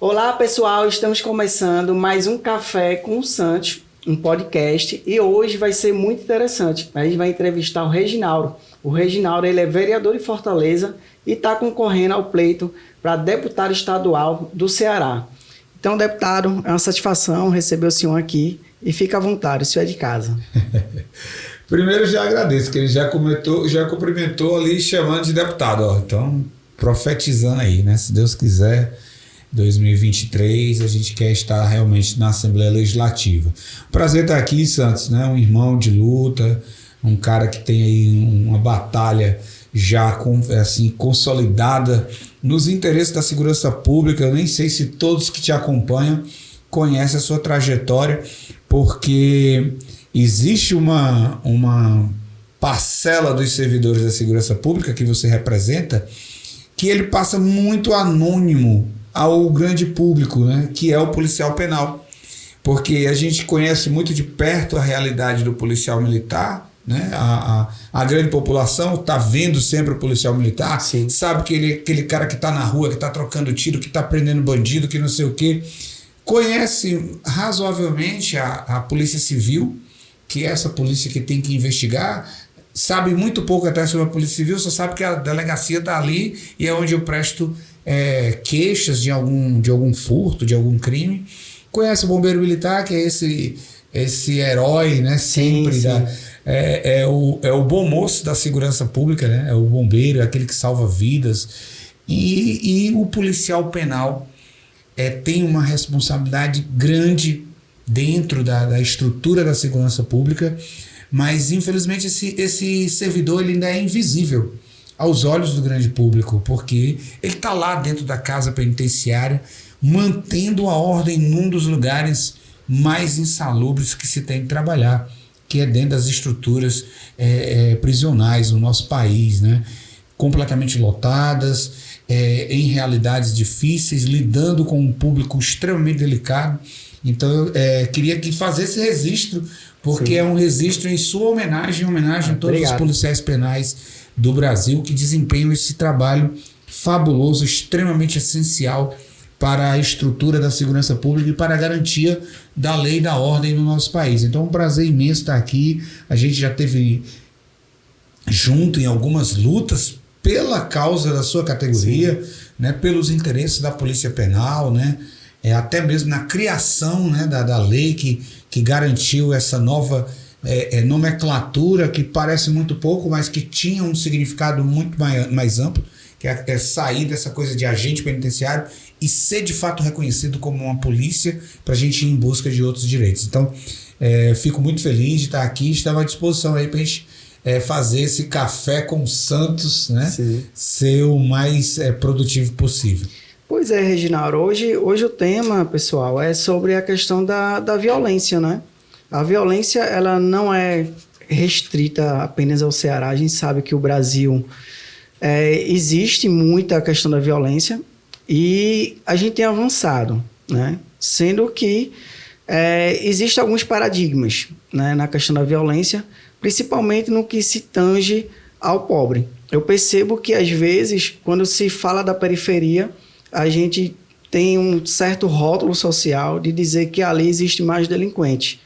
Olá, pessoal, estamos começando mais um Café com o Santos, um podcast, e hoje vai ser muito interessante. A gente vai entrevistar o Reginaldo. O Reginaldo, ele é vereador de Fortaleza e está concorrendo ao pleito para deputado estadual do Ceará. Então, deputado, é uma satisfação receber o senhor aqui e fica à vontade, o senhor é de casa. Primeiro, eu já agradeço, que ele já cumprimentou ali chamando de deputado. Ó. Então, profetizando aí, né? Se Deus quiser, 2023, a gente quer estar realmente na Assembleia Legislativa. Prazer estar aqui, Santos, né? Um irmão de luta, um cara que tem aí uma batalha já consolidada nos interesses da segurança pública. Eu nem sei se todos que te acompanham conhecem a sua trajetória, porque existe uma parcela dos servidores da segurança pública que você representa, que ele passa muito anônimo ao grande público, né? Que é o policial penal. Porque a gente conhece muito de perto a realidade do policial militar, né? A grande população está vendo sempre o policial militar, sim, sabe que ele é aquele cara que está na rua, que está trocando tiro, que está prendendo bandido, que não sei o quê. Conhece razoavelmente a Polícia Civil, que é essa polícia que tem que investigar, sabe muito pouco até sobre a Polícia Civil, só sabe que a delegacia está ali e é onde eu presto queixas de algum furto, de algum crime. Conhece o bombeiro militar, que é esse herói, né? Sempre sim. É o bom moço da segurança pública, né? É o bombeiro, é aquele que salva vidas. E o policial penal tem uma responsabilidade grande dentro da estrutura da segurança pública, mas infelizmente esse servidor ele ainda é invisível aos olhos do grande público, porque ele está lá dentro da casa penitenciária, mantendo a ordem num dos lugares mais insalubres que se tem que trabalhar, que é dentro das estruturas prisionais no nosso país, né? Completamente lotadas, em realidades difíceis, lidando com um público extremamente delicado. Então eu queria fazer esse registro, porque sim, é um registro em sua homenagem a todos os policiais penais do Brasil que desempenham esse trabalho fabuloso, extremamente essencial para a estrutura da segurança pública e para a garantia da lei e da ordem no nosso país. Então é um prazer imenso estar aqui. A gente já esteve junto em algumas lutas pela causa da sua categoria, né, pelos interesses da Polícia Penal, né, até mesmo na criação, né, da lei que garantiu essa nova nomenclatura, que parece muito pouco, mas que tinha um significado muito mais amplo, que é sair dessa coisa de agente penitenciário e ser de fato reconhecido como uma polícia para a gente ir em busca de outros direitos. Então, fico muito feliz de estar aqui, estava à disposição aí para a gente fazer esse café com o Santos, né, ser o mais produtivo possível. Pois é, Reginaldo, hoje o tema, pessoal, é sobre a questão da violência, né? A violência, ela não é restrita apenas ao Ceará. A gente sabe que o Brasil existe muita questão da violência e a gente tem avançado, né? Sendo que existem alguns paradigmas, né, na questão da violência, principalmente no que se tange ao pobre. Eu percebo que, às vezes, quando se fala da periferia, a gente tem um certo rótulo social de dizer que ali existe mais delinquente.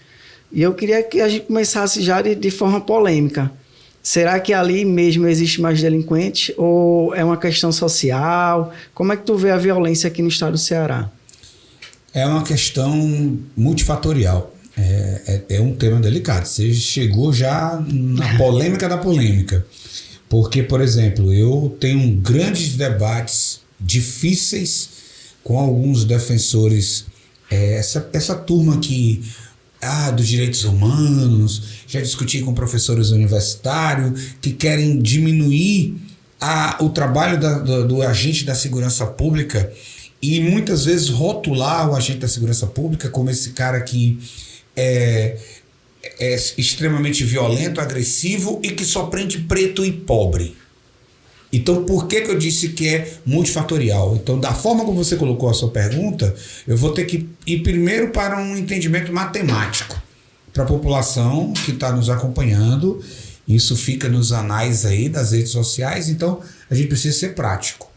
E eu queria que a gente começasse já de forma polêmica. Será que ali mesmo existe mais delinquente ou é uma questão social? Como é que tu vê a violência aqui no estado do Ceará? É uma questão multifatorial. É um tema delicado. Você chegou já na polêmica da polêmica. Porque, por exemplo, eu tenho grandes debates difíceis com alguns defensores, essa turma que dos direitos humanos, já discuti com professores universitários que querem diminuir o trabalho do agente da segurança pública e muitas vezes rotular o agente da segurança pública como esse cara que é extremamente violento, agressivo e que só prende preto e pobre. Então, por que eu disse que é multifatorial? Então, da forma como você colocou a sua pergunta, eu vou ter que ir primeiro para um entendimento matemático para a população que está nos acompanhando. Isso fica nos anais aí das redes sociais, então a gente precisa ser prático.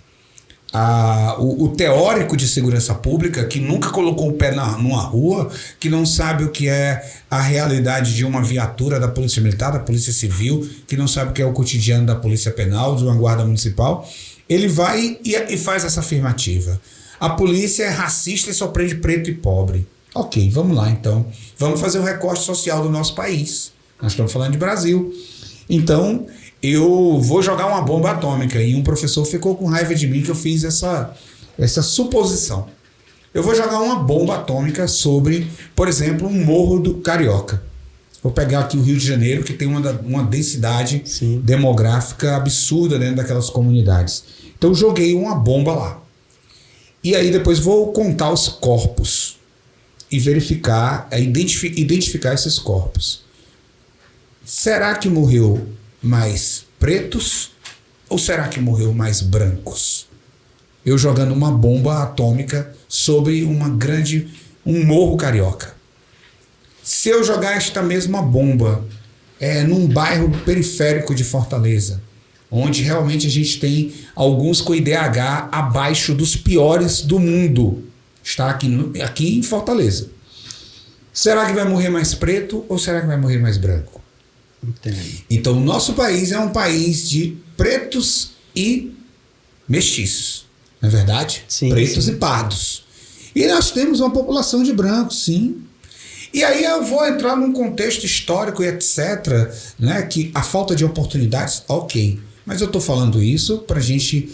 o teórico de segurança pública que nunca colocou o pé numa rua, que não sabe o que é a realidade de uma viatura da Polícia Militar, da Polícia Civil, que não sabe o que é o cotidiano da Polícia Penal, de uma guarda municipal, ele vai e faz essa afirmativa. A polícia é racista e só prende preto e pobre. Ok, vamos lá então. Vamos fazer o recorte social do nosso país. Nós estamos falando de Brasil. Então, eu vou jogar uma bomba atômica. E um professor ficou com raiva de mim que eu fiz essa suposição. Eu vou jogar uma bomba atômica sobre, por exemplo, um morro do Carioca. Vou pegar aqui o Rio de Janeiro, que tem uma densidade demográfica absurda dentro daquelas comunidades. Então, eu joguei uma bomba lá. E aí depois vou contar os corpos e verificar, identificar esses corpos. Será que morreu mais pretos ou será que morreu mais brancos? Eu jogando uma bomba atômica sobre um morro carioca. Se eu jogar esta mesma bomba num bairro periférico de Fortaleza, onde realmente a gente tem alguns com IDH abaixo dos piores do mundo, está aqui em Fortaleza. Será que vai morrer mais preto ou será que vai morrer mais branco? Entendi. Então, o nosso país é um país de pretos e mestiços, não é verdade? Sim, pretos sim. e pardos. E nós temos uma população de brancos, sim. E aí eu vou entrar num contexto histórico e etc., né, que a falta de oportunidades, ok. Mas eu estou falando isso para a gente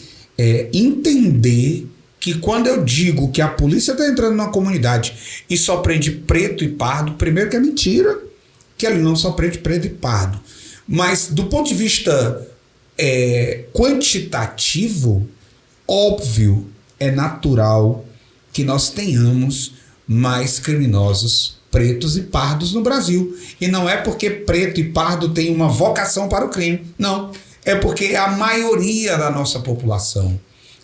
entender que quando eu digo que a polícia está entrando numa comunidade e só prende preto e pardo, primeiro que é mentira, que ele não só prende preto e pardo. Mas do ponto de vista quantitativo, óbvio, é natural que nós tenhamos mais criminosos pretos e pardos no Brasil. E não é porque preto e pardo tem uma vocação para o crime, não. É porque é a maioria da nossa população.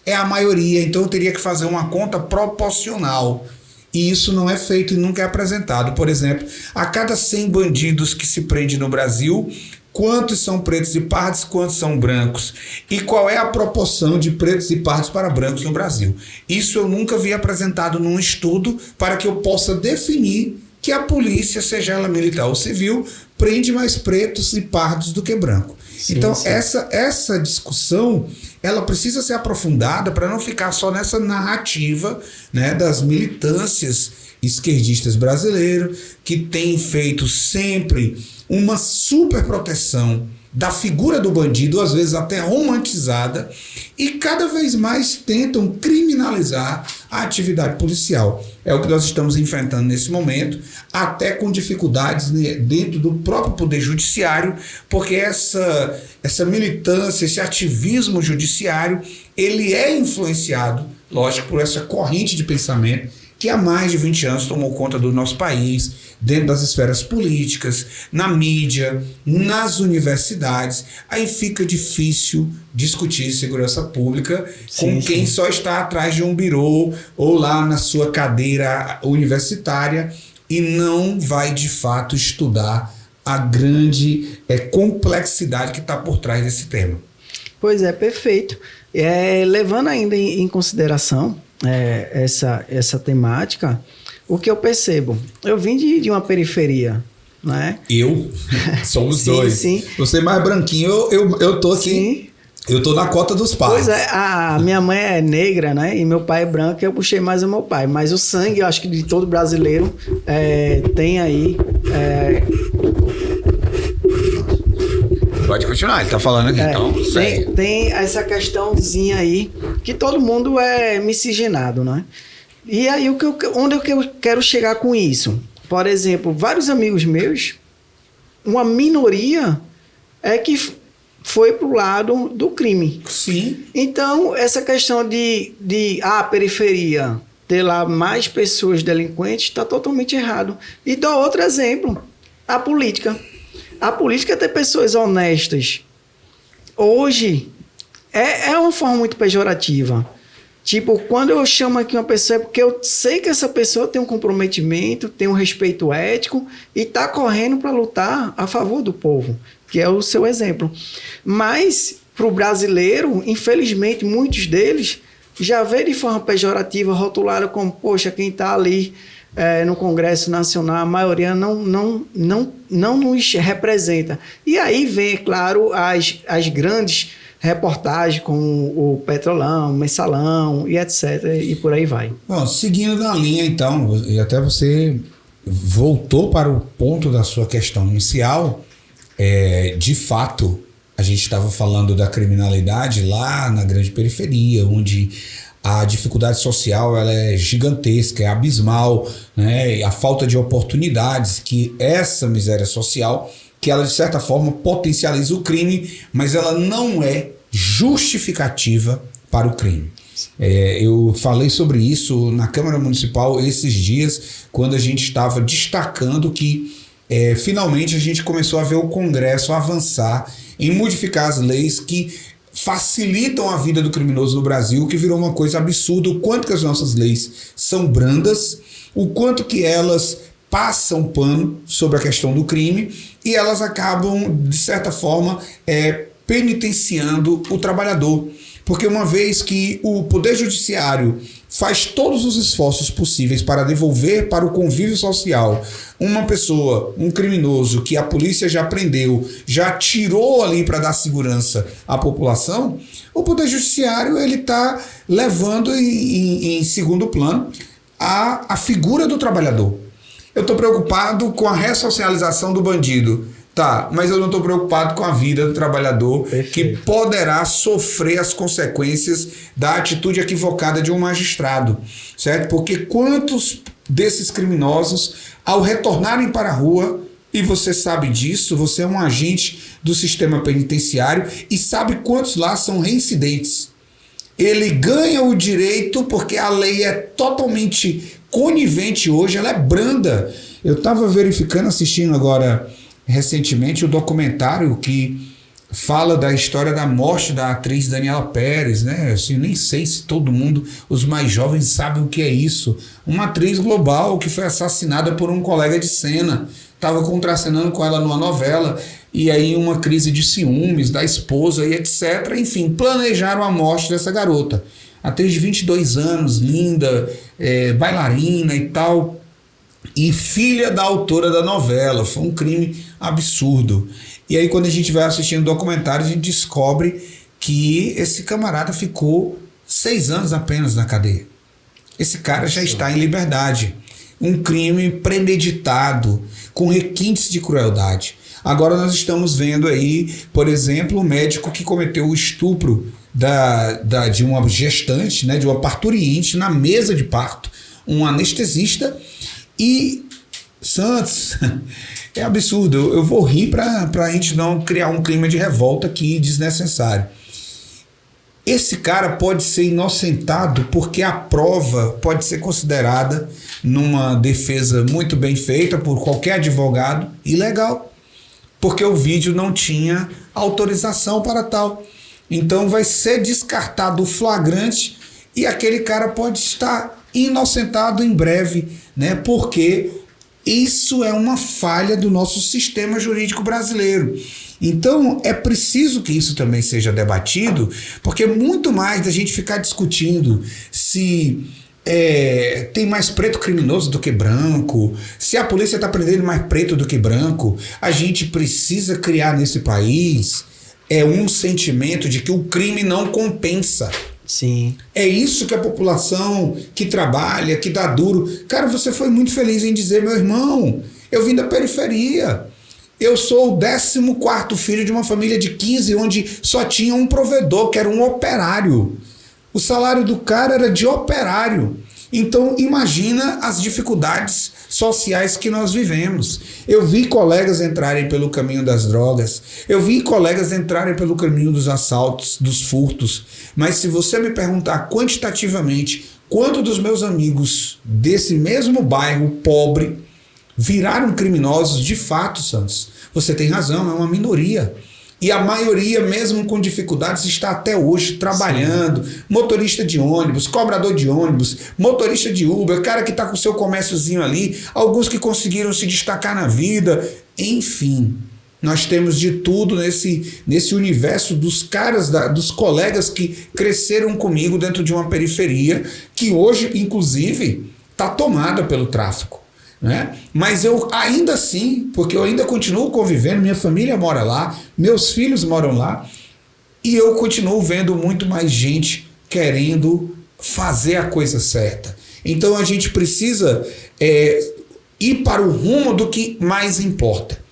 É a maioria, então eu teria que fazer uma conta proporcional. E isso não é feito e nunca é apresentado. Por exemplo, a cada 100 bandidos que se prende no Brasil, quantos são pretos e pardos, quantos são brancos? E qual é a proporção de pretos e pardos para brancos no Brasil? Isso eu nunca vi apresentado num estudo para que eu possa definir que a polícia, seja ela militar ou civil, prende mais pretos e pardos do que branco. Sim, então, sim. Essa discussão, ela precisa ser aprofundada para não ficar só nessa narrativa, né, das militâncias esquerdistas brasileiras, que têm feito sempre uma super proteção da figura do bandido, às vezes até romantizada, e cada vez mais tentam criminalizar a atividade policial. É o que nós estamos enfrentando nesse momento, até com dificuldades dentro do próprio Poder Judiciário, porque essa militância, esse ativismo judiciário, ele é influenciado, lógico, por essa corrente de pensamento que há mais de 20 anos tomou conta do nosso país, dentro das esferas políticas, na mídia, nas universidades. Aí fica difícil discutir segurança pública com quem só está atrás de um birô ou lá na sua cadeira universitária e não vai de fato estudar a grande complexidade que está por trás desse tema. Pois é, perfeito. Levando ainda em consideração essa temática, o que eu percebo, eu vim de uma periferia, né? Somos sim, dois. Sim. Você mais branquinho, eu tô aqui. Sim. Eu tô na cota dos pais. Pois é, a minha mãe é negra, né? E meu pai é branco, eu puxei mais o meu pai. Mas o sangue, eu acho que de todo brasileiro tem aí. Pode continuar, ele tá falando aqui, então tem essa questãozinha aí que todo mundo é miscigenado, né? E aí, onde eu quero chegar com isso? Por exemplo, vários amigos meus, uma minoria que foi pro lado do crime. Sim. Então, essa questão de periferia ter lá mais pessoas delinquentes está totalmente errado. E dou outro exemplo, a política. A política é ter pessoas honestas. Hoje, é uma forma muito pejorativa. Tipo, quando eu chamo aqui uma pessoa, é porque eu sei que essa pessoa tem um comprometimento, tem um respeito ético e está correndo para lutar a favor do povo, que é o seu exemplo. Mas, para o brasileiro, infelizmente, muitos deles já vê de forma pejorativa, rotulado como, poxa, quem está ali no Congresso Nacional, a maioria não nos representa. E aí vem, claro, as grandes reportagens como o Petrolão, o Mensalão e etc. E por aí vai. Bom, seguindo na linha, então, e até você voltou para o ponto da sua questão inicial, de fato, a gente estava falando da criminalidade lá na grande periferia, onde a dificuldade social ela é gigantesca, é abismal, né? E a falta de oportunidades, que essa miséria social, que ela de certa forma potencializa o crime, mas ela não é justificativa para o crime. Eu falei sobre isso na Câmara Municipal esses dias, quando a gente estava destacando que finalmente a gente começou a ver o Congresso avançar em modificar as leis que facilitam a vida do criminoso no Brasil, que virou uma coisa absurda, o quanto que as nossas leis são brandas, o quanto que elas passam pano sobre a questão do crime e elas acabam, de certa forma, penitenciando o trabalhador. Porque uma vez que o Poder Judiciário faz todos os esforços possíveis para devolver para o convívio social uma pessoa, um criminoso que a polícia já prendeu, já tirou ali para dar segurança à população, o Poder Judiciário ele está levando em segundo plano a figura do trabalhador. Eu estou preocupado com a ressocialização do bandido. Tá, mas eu não estou preocupado com a vida do trabalhador. Perfeito. Que poderá sofrer as consequências da atitude equivocada de um magistrado, certo? Porque quantos desses criminosos, ao retornarem para a rua, e você sabe disso, você é um agente do sistema penitenciário e sabe quantos lá são reincidentes. Ele ganha o direito porque a lei é totalmente conivente hoje, ela é branda. Eu estava verificando, assistindo agora recentemente o documentário que fala da história da morte da atriz Daniela Pérez, né? Assim, nem sei se todo mundo, os mais jovens, sabem o que é isso. Uma atriz global que foi assassinada por um colega de cena, estava contracenando com ela numa novela, e aí uma crise de ciúmes da esposa e etc. Enfim, planejaram a morte dessa garota. Atriz de 22 anos, linda, bailarina e tal, e filha da autora da novela. Foi um crime absurdo. E aí quando a gente vai assistindo o documentário, a gente descobre que esse camarada ficou 6 anos apenas na cadeia. Esse cara já está em liberdade. Um crime premeditado, com requintes de crueldade. Agora nós estamos vendo aí, por exemplo, o médico que cometeu o estupro de uma gestante, né, de uma parturiente na mesa de parto, um anestesista. E Santos, é absurdo, eu vou rir para a gente não criar um clima de revolta aqui desnecessário. Esse cara pode ser inocentado porque a prova pode ser considerada, numa defesa muito bem feita por qualquer advogado, ilegal, porque o vídeo não tinha autorização para tal. Então vai ser descartado o flagrante e aquele cara pode estar inocentado em breve, né? Porque isso é uma falha do nosso sistema jurídico brasileiro. Então é preciso que isso também seja debatido, porque muito mais da gente ficar discutindo se tem mais preto criminoso do que branco, se a polícia está prendendo mais preto do que branco, a gente precisa criar nesse país um sentimento de que o crime não compensa. Sim. É isso que a população que trabalha, que dá duro. Cara, você foi muito feliz em dizer, meu irmão, eu vim da periferia. Eu sou o 14º filho de uma família de 15, onde só tinha um provedor, que era um operário. O salário do cara era de operário. Então, imagina as dificuldades sociais que nós vivemos. Eu vi colegas entrarem pelo caminho das drogas, eu vi colegas entrarem pelo caminho dos assaltos, dos furtos, mas se você me perguntar quantitativamente quantos dos meus amigos desse mesmo bairro pobre viraram criminosos, de fato, Santos, você tem razão, é uma minoria. E a maioria, mesmo com dificuldades, está até hoje trabalhando. Sim. Motorista de ônibus, cobrador de ônibus, motorista de Uber, cara que está com o seu comérciozinho ali, alguns que conseguiram se destacar na vida. Enfim, Nós temos de tudo nesse universo dos caras, dos colegas que cresceram comigo dentro de uma periferia que hoje, inclusive, está tomada pelo tráfico, né? Mas eu ainda assim, porque eu ainda continuo convivendo, minha família mora lá, meus filhos moram lá, e eu continuo vendo muito mais gente querendo fazer a coisa certa. Então a gente precisa ir para o rumo do que mais importa.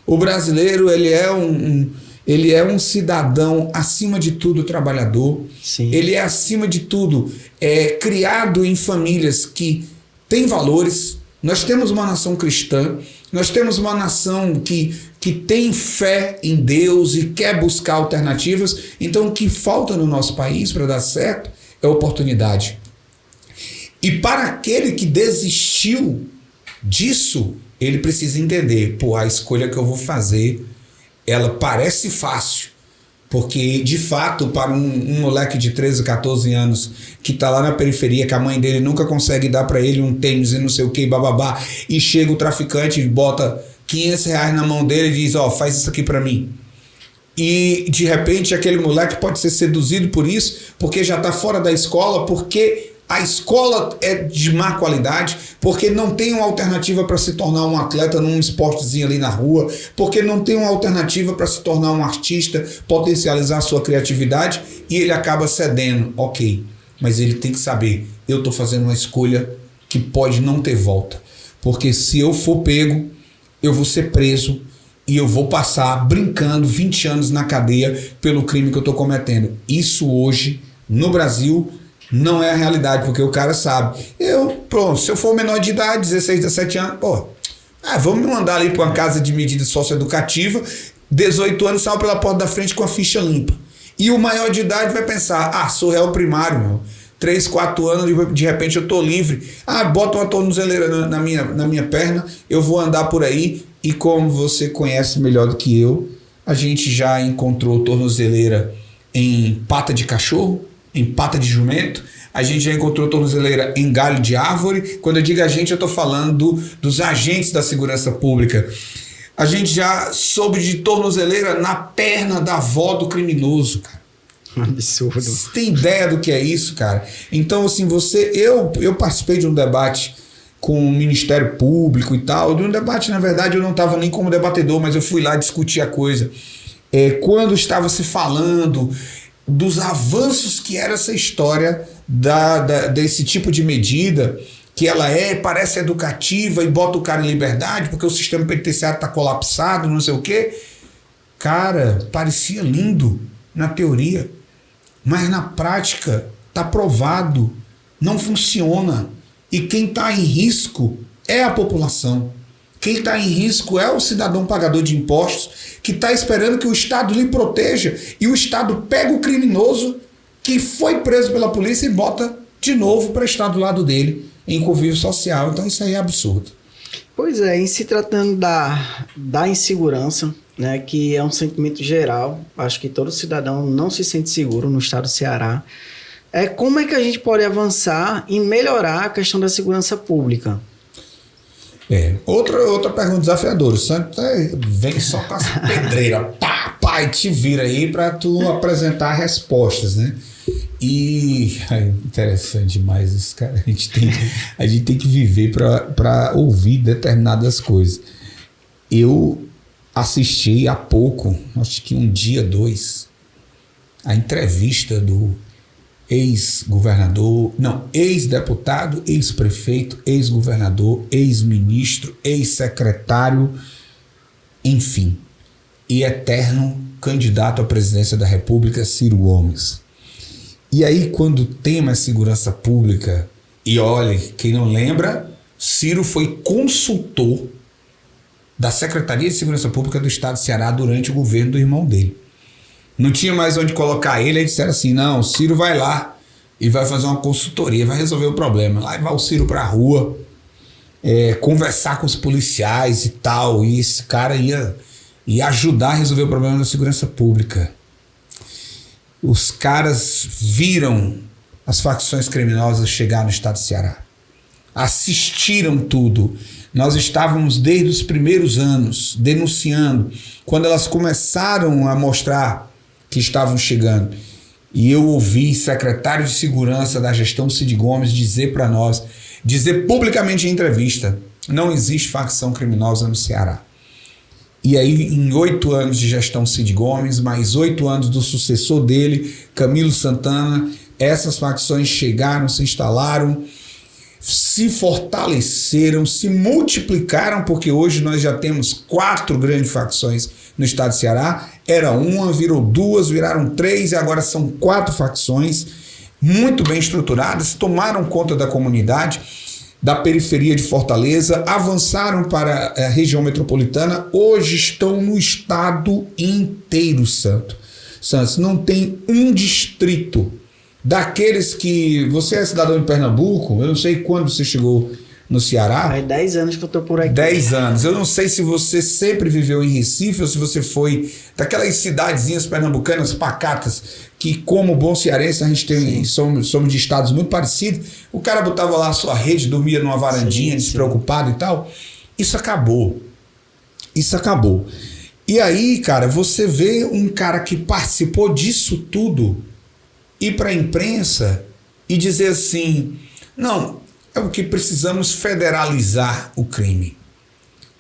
O brasileiro, ele é um cidadão, acima de tudo, trabalhador. Sim. Ele é, acima de tudo, criado em famílias que têm valores. Nós temos uma nação cristã, nós temos uma nação que tem fé em Deus e quer buscar alternativas. Então, o que falta no nosso país para dar certo é oportunidade. E para aquele que desistiu disso, ele precisa entender, a escolha que eu vou fazer, ela parece fácil, porque de fato para um moleque de 13, 14 anos que está lá na periferia, que a mãe dele nunca consegue dar para ele um tênis e não sei o que, bababá, e chega o traficante e bota R$500 na mão dele e diz, faz isso aqui para mim. E de repente aquele moleque pode ser seduzido por isso, porque já está fora da escola, porque a escola é de má qualidade, porque não tem uma alternativa para se tornar um atleta num esportezinho ali na rua, porque não tem uma alternativa para se tornar um artista, potencializar a sua criatividade, e ele acaba cedendo. Ok, mas ele tem que saber, eu estou fazendo uma escolha que pode não ter volta, porque se eu for pego, eu vou ser preso e eu vou passar brincando 20 anos na cadeia pelo crime que eu estou cometendo. Isso hoje, no Brasil, não é a realidade, porque o cara sabe. Se eu for menor de idade, 16, 17 anos, vamos me mandar ali para uma casa de medida socioeducativa, 18 anos, saio pela porta da frente com a ficha limpa. E o maior de idade vai pensar, sou réu primário, meu. 3, 4 anos, de repente eu tô livre. Bota uma tornozeleira na minha perna, eu vou andar por aí. E como você conhece melhor do que eu, a gente já encontrou tornozeleira em pata de cachorro, em pata de jumento, a gente já encontrou tornozeleira em galho de árvore. Quando eu digo a gente, eu estou falando dos agentes da segurança pública. A gente já soube de tornozeleira na perna da avó do criminoso, cara. Absurdo. Você tem ideia do que é isso, cara? Então, assim, eu participei de um debate com o Ministério Público e tal. De um debate, na verdade, eu não estava nem como debatedor, mas eu fui lá discutir a coisa. Quando estava se falando dos avanços que era essa história desse tipo de medida, que ela parece educativa e bota o cara em liberdade porque o sistema penitenciário está colapsado, não sei o quê. Cara, parecia lindo na teoria, mas na prática está provado, não funciona. E quem está em risco é a população. Quem está em risco é o cidadão pagador de impostos, que está esperando que o Estado lhe proteja, e o Estado pega o criminoso que foi preso pela polícia e bota de novo para estar do lado dele em convívio social. Então isso aí é absurdo. Pois é, em se tratando da insegurança, né, que é um sentimento geral, acho que todo cidadão não se sente seguro no estado do Ceará, como é que a gente pode avançar em melhorar a questão da segurança pública? Outra pergunta desafiadora. O Santos vem só com as pedreiras, e te vira aí para tu apresentar respostas, né? E interessante demais isso, cara. A gente tem que viver para ouvir determinadas coisas. Eu assisti há pouco, acho que um dia, 2, a entrevista do ex-deputado, ex-prefeito, ex-governador, ex-ministro, ex-secretário, enfim, e eterno candidato à presidência da República, Ciro Gomes. E aí, quando o tema é segurança pública, e olha, quem não lembra, Ciro foi consultor da Secretaria de Segurança Pública do Estado do Ceará durante o governo do irmão dele. Não tinha mais onde colocar ele, aí disseram assim, não, o Ciro vai lá e vai fazer uma consultoria, vai resolver o problema. Lá vai o Ciro pra rua, conversar com os policiais e tal, e esse cara ia ajudar a resolver o problema da segurança pública. Os caras viram as facções criminosas chegar no estado do Ceará. Assistiram tudo. Nós estávamos desde os primeiros anos denunciando, quando elas começaram a mostrar que estavam chegando. E eu ouvi secretário de segurança da gestão Cid Gomes dizer para nós, dizer publicamente em entrevista, não existe facção criminosa no Ceará. E aí, em 8 anos de gestão Cid Gomes, mais 8 anos do sucessor dele, Camilo Santana, essas facções chegaram, se instalaram, se fortaleceram, se multiplicaram, porque hoje nós já temos 4 grandes facções no estado de Ceará. Era uma, virou 2, viraram 3 e agora são 4 facções muito bem estruturadas, tomaram conta da comunidade, da periferia de Fortaleza, avançaram para a região metropolitana, hoje estão no estado inteiro, Santos. Não tem um distrito daqueles que... Você é cidadão de Pernambuco, eu não sei quando você chegou no Ceará. Faz 10 anos que eu tô por aqui. 10 anos. Eu não sei se você sempre viveu em Recife ou se você foi daquelas cidadezinhas pernambucanas pacatas, que como bom cearense a gente tem, somos de estados muito parecidos. O cara botava lá a sua rede, dormia numa varandinha, despreocupado e tal. Isso acabou. Isso acabou. E aí, cara, você vê um cara que participou disso tudo ir para a imprensa e dizer assim, não, é o que precisamos federalizar o crime.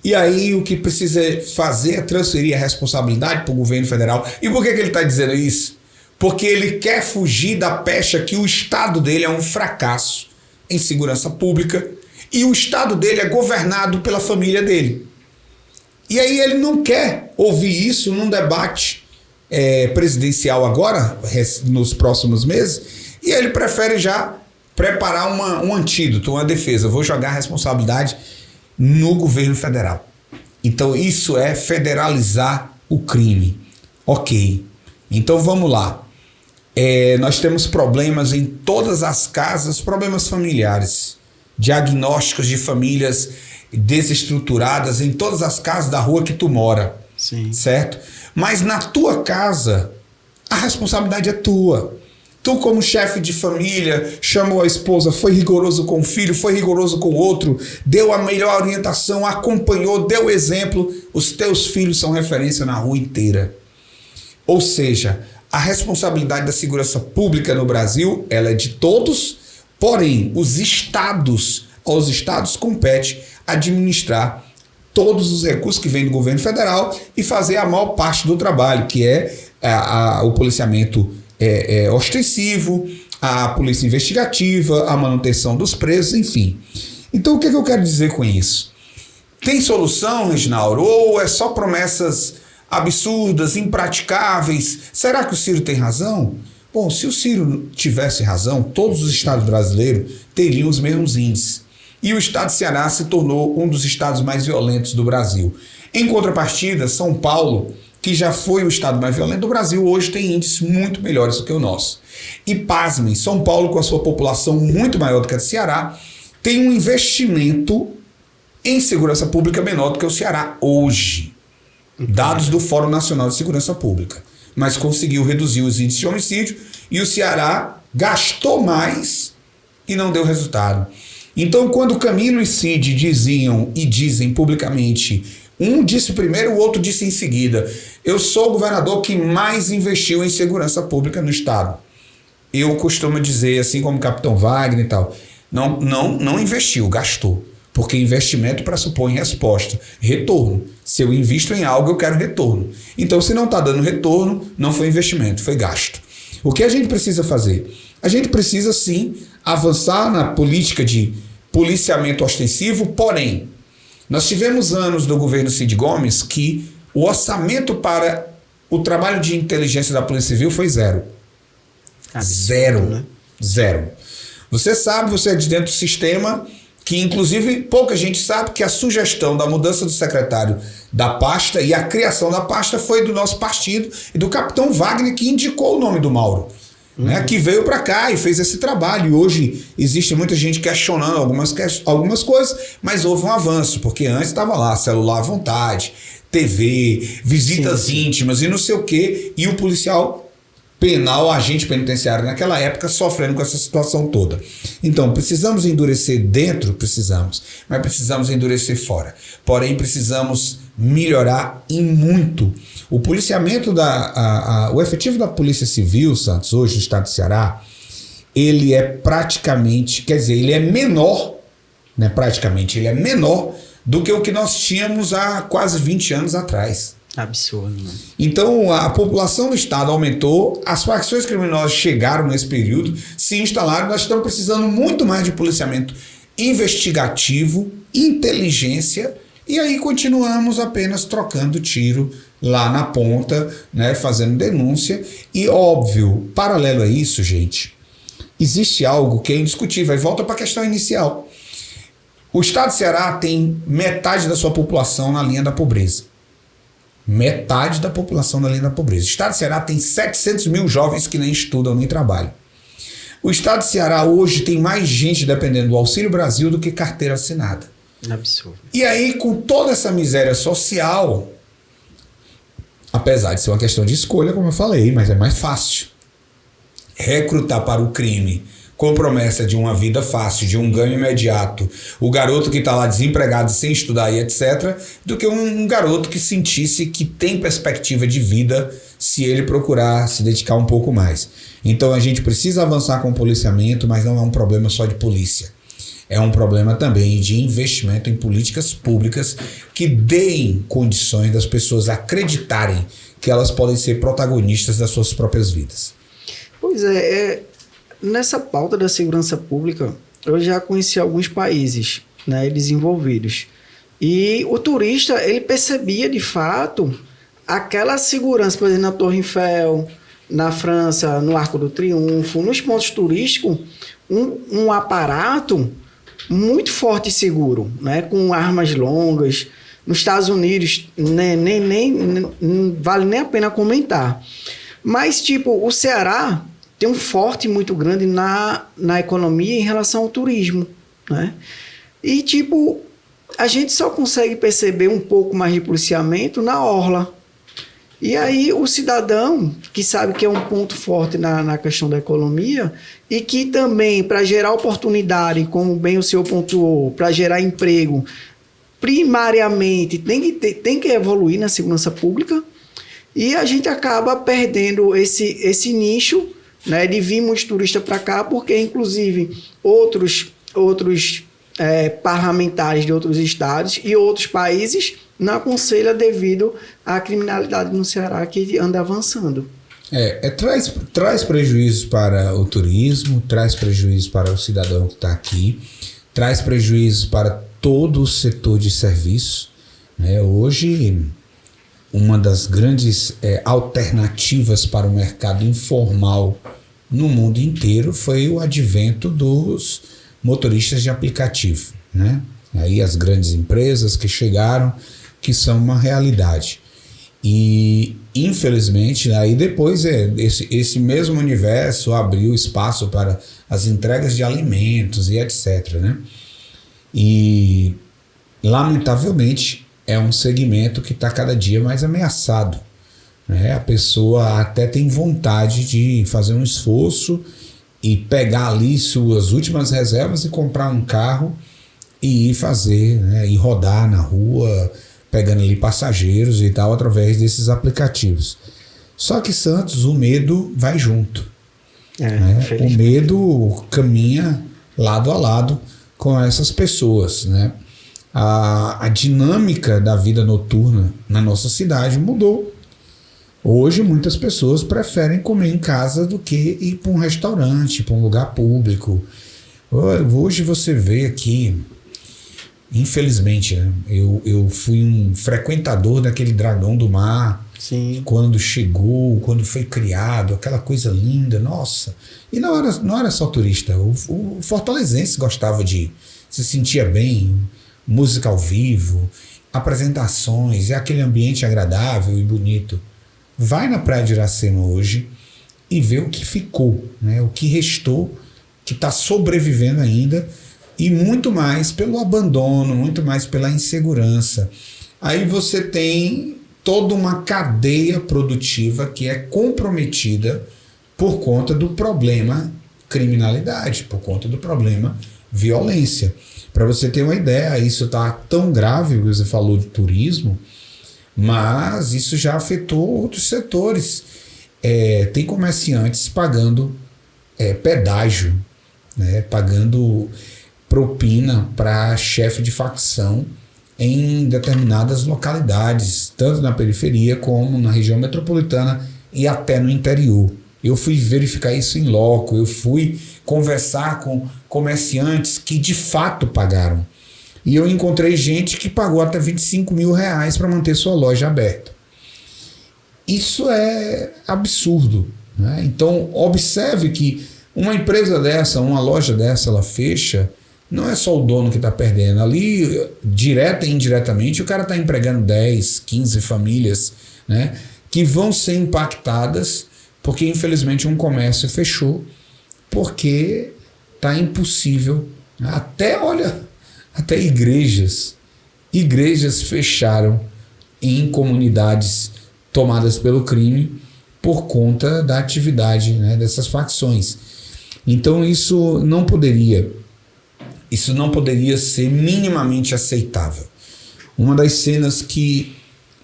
E aí o que precisa fazer é transferir a responsabilidade para o governo federal. E por que ele está dizendo isso? Porque ele quer fugir da pecha que o estado dele é um fracasso em segurança pública e o estado dele é governado pela família dele. E aí ele não quer ouvir isso num debate presidencial agora, nos próximos meses, e ele prefere já preparar um antídoto, uma defesa. Vou jogar a responsabilidade no governo federal. Então isso é federalizar o crime. Ok. Então vamos lá. Nós temos problemas em todas as casas, problemas familiares, diagnósticos de famílias desestruturadas em todas as casas da rua que tu mora. Sim. Certo? Mas na tua casa, a responsabilidade é tua. Tu, como chefe de família, chamou a esposa, foi rigoroso com o filho, foi rigoroso com o outro, deu a melhor orientação, acompanhou, deu exemplo. Os teus filhos são referência na rua inteira. Ou seja, a responsabilidade da segurança pública no Brasil, ela é de todos, porém, aos estados compete administrar todos os recursos que vêm do governo federal e fazer a maior parte do trabalho, que é o policiamento ostensivo, a polícia investigativa, a manutenção dos presos, enfim. Então, o que eu quero dizer com isso? Tem solução, Reginaldo? Ou é só promessas absurdas, impraticáveis? Será que o Ciro tem razão? Bom, se o Ciro tivesse razão, todos os estados brasileiros teriam os mesmos índices. E o estado de Ceará se tornou um dos estados mais violentos do Brasil. Em contrapartida, São Paulo, que já foi o estado mais violento do Brasil, hoje tem índices muito melhores do que o nosso. E pasmem, São Paulo, com a sua população muito maior do que a do Ceará, tem um investimento em segurança pública menor do que o Ceará hoje. Dados do Fórum Nacional de Segurança Pública. Mas conseguiu reduzir os índices de homicídio e o Ceará gastou mais e não deu resultado. Então, quando Camilo e Cid diziam e dizem publicamente, um disse primeiro, o outro disse em seguida, eu sou o governador que mais investiu em segurança pública no estado. Eu costumo dizer, assim como o Capitão Wagner e tal, não investiu, gastou. Porque investimento pressupõe resposta, retorno. Se eu invisto em algo, eu quero retorno. Então, se não está dando retorno, não foi investimento, foi gasto. O que a gente precisa fazer? A gente precisa, sim, avançar na política de policiamento ostensivo, porém, nós tivemos anos do governo Cid Gomes que o orçamento para o trabalho de inteligência da Polícia Civil foi zero. Zero. Né? Zero. Você sabe, você é de dentro do sistema, que inclusive pouca gente sabe que a sugestão da mudança do secretário da pasta e a criação da pasta foi do nosso partido e do capitão Wagner, que indicou o nome do Mauro. Né, que veio para cá e fez esse trabalho. E hoje existe muita gente questionando algumas coisas, mas houve um avanço, porque antes estava lá celular à vontade, TV, visitas íntimas e não sei o quê, e o policial penal, agente penitenciário naquela época sofrendo com essa situação toda. Então, precisamos endurecer dentro? Precisamos, mas precisamos endurecer fora. Porém, precisamos melhorar em muito. O policiamento, o efetivo da Polícia Civil, Santos, hoje no estado do Ceará, ele é praticamente, quer dizer, ele é menor, né, praticamente, ele é menor do que o que nós tínhamos há quase 20 anos atrás. Absurdo, né? Então, a população do estado aumentou, as facções criminosas chegaram nesse período, se instalaram, nós estamos precisando muito mais de policiamento investigativo, inteligência, e aí continuamos apenas trocando tiro lá na ponta, né, fazendo denúncia. E óbvio, paralelo a isso, gente, existe algo que é indiscutível, e volta para a questão inicial. O estado do Ceará tem metade da sua população na linha da pobreza. Metade da população na linha da pobreza. O estado do Ceará tem 700 mil jovens que nem estudam nem trabalham. O estado do Ceará hoje tem mais gente dependendo do Auxílio Brasil do que carteira assinada. Absurdo. E aí, com toda essa miséria social, apesar de ser uma questão de escolha, como eu falei, mas é mais fácil recrutar para o crime com promessa de uma vida fácil, de um ganho imediato, o garoto que está lá desempregado, sem estudar e etc., do que um garoto que sentisse que tem perspectiva de vida se ele procurar se dedicar um pouco mais. Então a gente precisa avançar com o policiamento, mas não é um problema só de polícia. É um problema também de investimento em políticas públicas que deem condições das pessoas acreditarem que elas podem ser protagonistas das suas próprias vidas. Pois nessa pauta da segurança pública, eu já conheci alguns países, né, desenvolvidos. E o turista, ele percebia de fato aquela segurança, por exemplo, na Torre Eiffel, na França, no Arco do Triunfo, nos pontos turísticos, um aparato muito forte e seguro, né, com armas longas. Nos Estados Unidos, né, não vale nem a pena comentar. Mas, tipo, o Ceará tem um forte muito grande na economia em relação ao turismo, né? E, tipo, a gente só consegue perceber um pouco mais de policiamento na orla. E aí o cidadão, que sabe que é um ponto forte na questão da economia, e que também, para gerar oportunidade, como bem o senhor pontuou, para gerar emprego, primariamente tem que evoluir na segurança pública, e a gente acaba perdendo esse nicho, né, de vir muitos turistas para cá, porque inclusive outros parlamentares de outros estados e outros países não aconselham devido à criminalidade no Ceará que anda avançando. Traz prejuízos para o turismo, traz prejuízos para o cidadão que está aqui, traz prejuízos para todo o setor de serviço, né? Hoje, uma das grandes alternativas para o mercado informal no mundo inteiro foi o advento dos motoristas de aplicativo, né? Aí as grandes empresas que chegaram, que são uma realidade. E, infelizmente, aí depois esse mesmo universo abriu espaço para as entregas de alimentos e etc., né? E, lamentavelmente, é um segmento que está cada dia mais ameaçado, né? A pessoa até tem vontade de fazer um esforço e pegar ali suas últimas reservas e comprar um carro e ir fazer, né? E rodar na rua, pegando ali passageiros e tal, através desses aplicativos. Só que, Santos, o medo vai junto. Né? O medo caminha lado a lado com essas pessoas, né? A dinâmica da vida noturna na nossa cidade mudou. Hoje, muitas pessoas preferem comer em casa do que ir para um restaurante, para um lugar público. Hoje você vê aqui, infelizmente, né? Eu fui um frequentador daquele Dragão do Mar. Sim. Quando chegou, quando foi criado, aquela coisa linda, nossa. E não era só turista, o fortalezense gostava de ir, se sentia bem, música ao vivo, apresentações, é aquele ambiente agradável e bonito. Vai na Praia de Iracema hoje e vê o que ficou, né? O que restou, que está sobrevivendo ainda, e muito mais pelo abandono, muito mais pela insegurança. Aí você tem toda uma cadeia produtiva que é comprometida por conta do problema criminalidade, por conta do problema violência. Para você ter uma ideia, isso está tão grave, você falou de turismo, mas isso já afetou outros setores. Tem comerciantes pagando pedágio, né, pagando propina para chefe de facção em determinadas localidades, tanto na periferia como na região metropolitana e até no interior. Eu fui verificar isso em loco, eu fui conversar com comerciantes que de fato pagaram. E eu encontrei gente que pagou até R$25 mil para manter sua loja aberta. Isso é absurdo, né? Então, observe que uma empresa dessa, uma loja dessa, ela fecha, não é só o dono que está perdendo. Ali, direta e indiretamente, o cara está empregando 10, 15 famílias, né, que vão ser impactadas porque, infelizmente, um comércio fechou, porque está impossível. Até igrejas fecharam em comunidades tomadas pelo crime por conta da atividade, né, dessas facções. Então isso não poderia ser minimamente aceitável. Uma das cenas que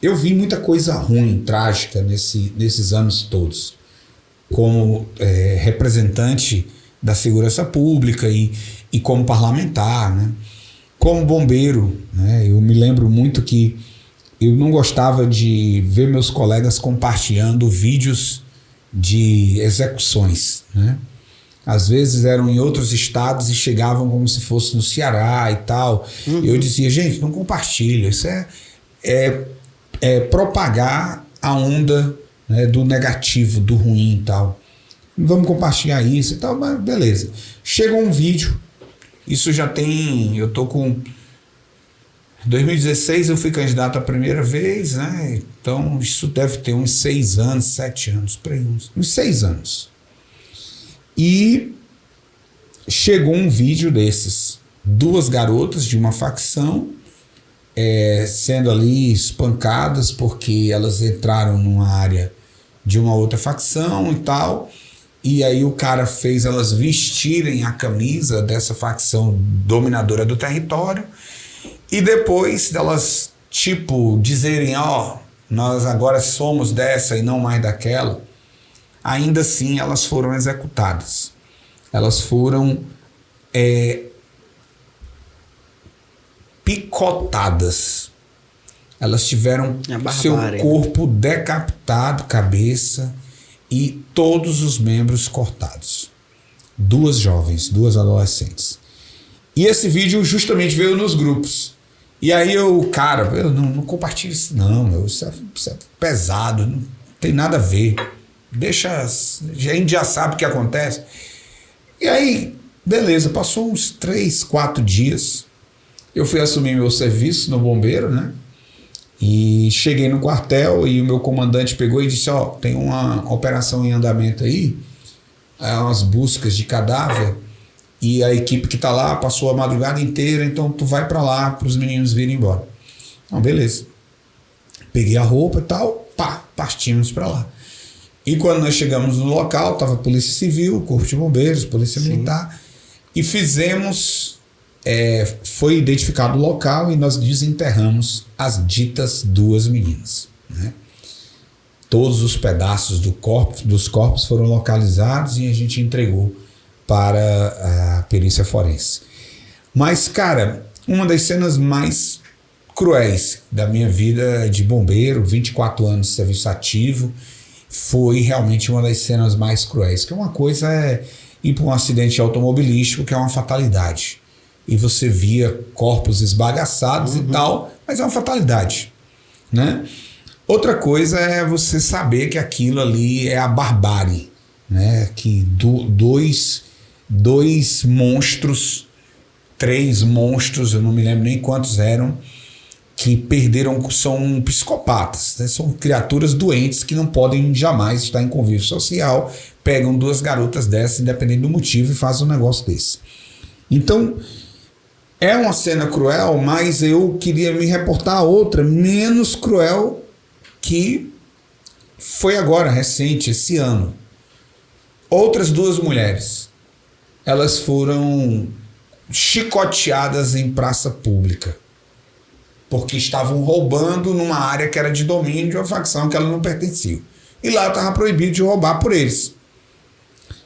eu vi muita coisa ruim, trágica nesses anos todos, como representante da segurança pública e como parlamentar, né? Como bombeiro, né? Eu me lembro muito que eu não gostava de ver meus colegas compartilhando vídeos de execuções, né? Às vezes eram em outros estados e chegavam como se fosse no Ceará e tal. Eu dizia, gente, não compartilha, isso é propagar a onda, né, do negativo, do ruim e tal. Vamos compartilhar isso e tal, mas beleza. Chegou um vídeo, isso já tem, eu tô com... 2016 eu fui candidato a primeira vez, né? Então isso deve ter uns 6 anos, 7 anos, por aí, uns 6 anos. E chegou um vídeo desses, 2 garotas de uma facção sendo ali espancadas porque elas entraram numa área de uma outra facção e tal, e aí o cara fez elas vestirem a camisa dessa facção dominadora do território, e depois delas, tipo, dizerem, nós agora somos dessa e não mais daquela, ainda assim elas foram executadas. Elas foram picotadas. Elas tiveram seu corpo decapitado, cabeça e todos os membros cortados. 2 jovens, 2 adolescentes. E esse vídeo justamente veio nos grupos. E aí eu não compartilho isso não, isso é pesado, não tem nada a ver. Deixa, a gente já sabe o que acontece. E aí, beleza, passou uns 3, 4 dias. Eu fui assumir meu serviço no bombeiro, né? E cheguei no quartel e o meu comandante pegou e disse, tem uma operação em andamento aí, umas buscas de cadáver, e a equipe que tá lá passou a madrugada inteira, então tu vai para lá para os meninos virem embora. Então, beleza. Peguei a roupa e tal, partimos para lá. E quando nós chegamos no local, tava a Polícia Civil, Corpo de Bombeiros, Polícia Militar, e fizemos, foi identificado o local e nós desenterramos as ditas 2 meninas, né? Todos os pedaços dos corpos foram localizados e a gente entregou para a perícia forense. Mas, cara, uma das cenas mais cruéis da minha vida de bombeiro, 24 anos de serviço ativo, foi realmente uma das cenas mais cruéis. Que uma coisa é ir para um acidente automobilístico, que é uma fatalidade. E você via corpos esbagaçados e tal, mas é uma fatalidade, né? Outra coisa é você saber que aquilo ali é a barbárie, né? Que dois monstros, 3 monstros, eu não me lembro nem quantos eram, que perderam, são psicopatas, né? São criaturas doentes que não podem jamais estar em convívio social, pegam 2 garotas dessas, independente do motivo, e fazem um negócio desse. Então, é uma cena cruel, mas eu queria me reportar a outra, menos cruel, que foi agora, recente, esse ano. outras 2 mulheres, elas foram chicoteadas em praça pública, porque estavam roubando numa área que era de domínio de uma facção que ela não pertencia. E lá estava proibido de roubar por eles.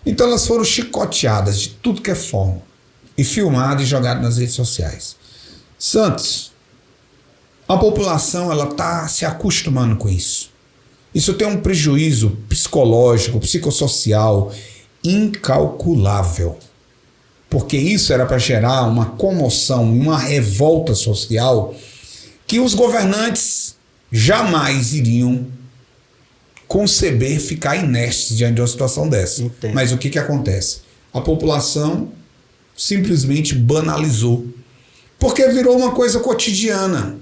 Então elas foram chicoteadas de tudo que é forma, e filmadas e jogadas nas redes sociais. Santos, a população ela está se acostumando com isso. Isso tem um prejuízo psicológico, psicossocial incalculável. Porque isso era para gerar uma comoção, uma revolta social que os governantes jamais iriam conceber ficar inertes diante de uma situação dessa. Entendo. Mas o que acontece? A população simplesmente banalizou. Porque virou uma coisa cotidiana.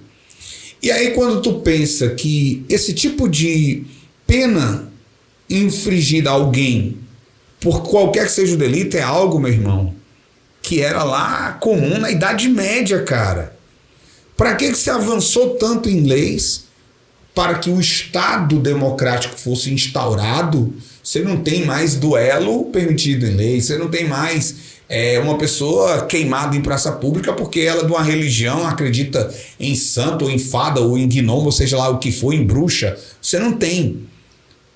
E aí quando tu pensa que esse tipo de pena infligida a alguém, por qualquer que seja o delito, é algo, meu irmão, que era lá comum na Idade Média, cara. Para que se avançou tanto em leis? Para que o Estado democrático fosse instaurado, você não tem mais duelo permitido em lei, você não tem mais uma pessoa queimada em praça pública porque ela de uma religião acredita em santo, ou em fada, ou em gnomo, ou seja lá o que for, em bruxa. Você não tem.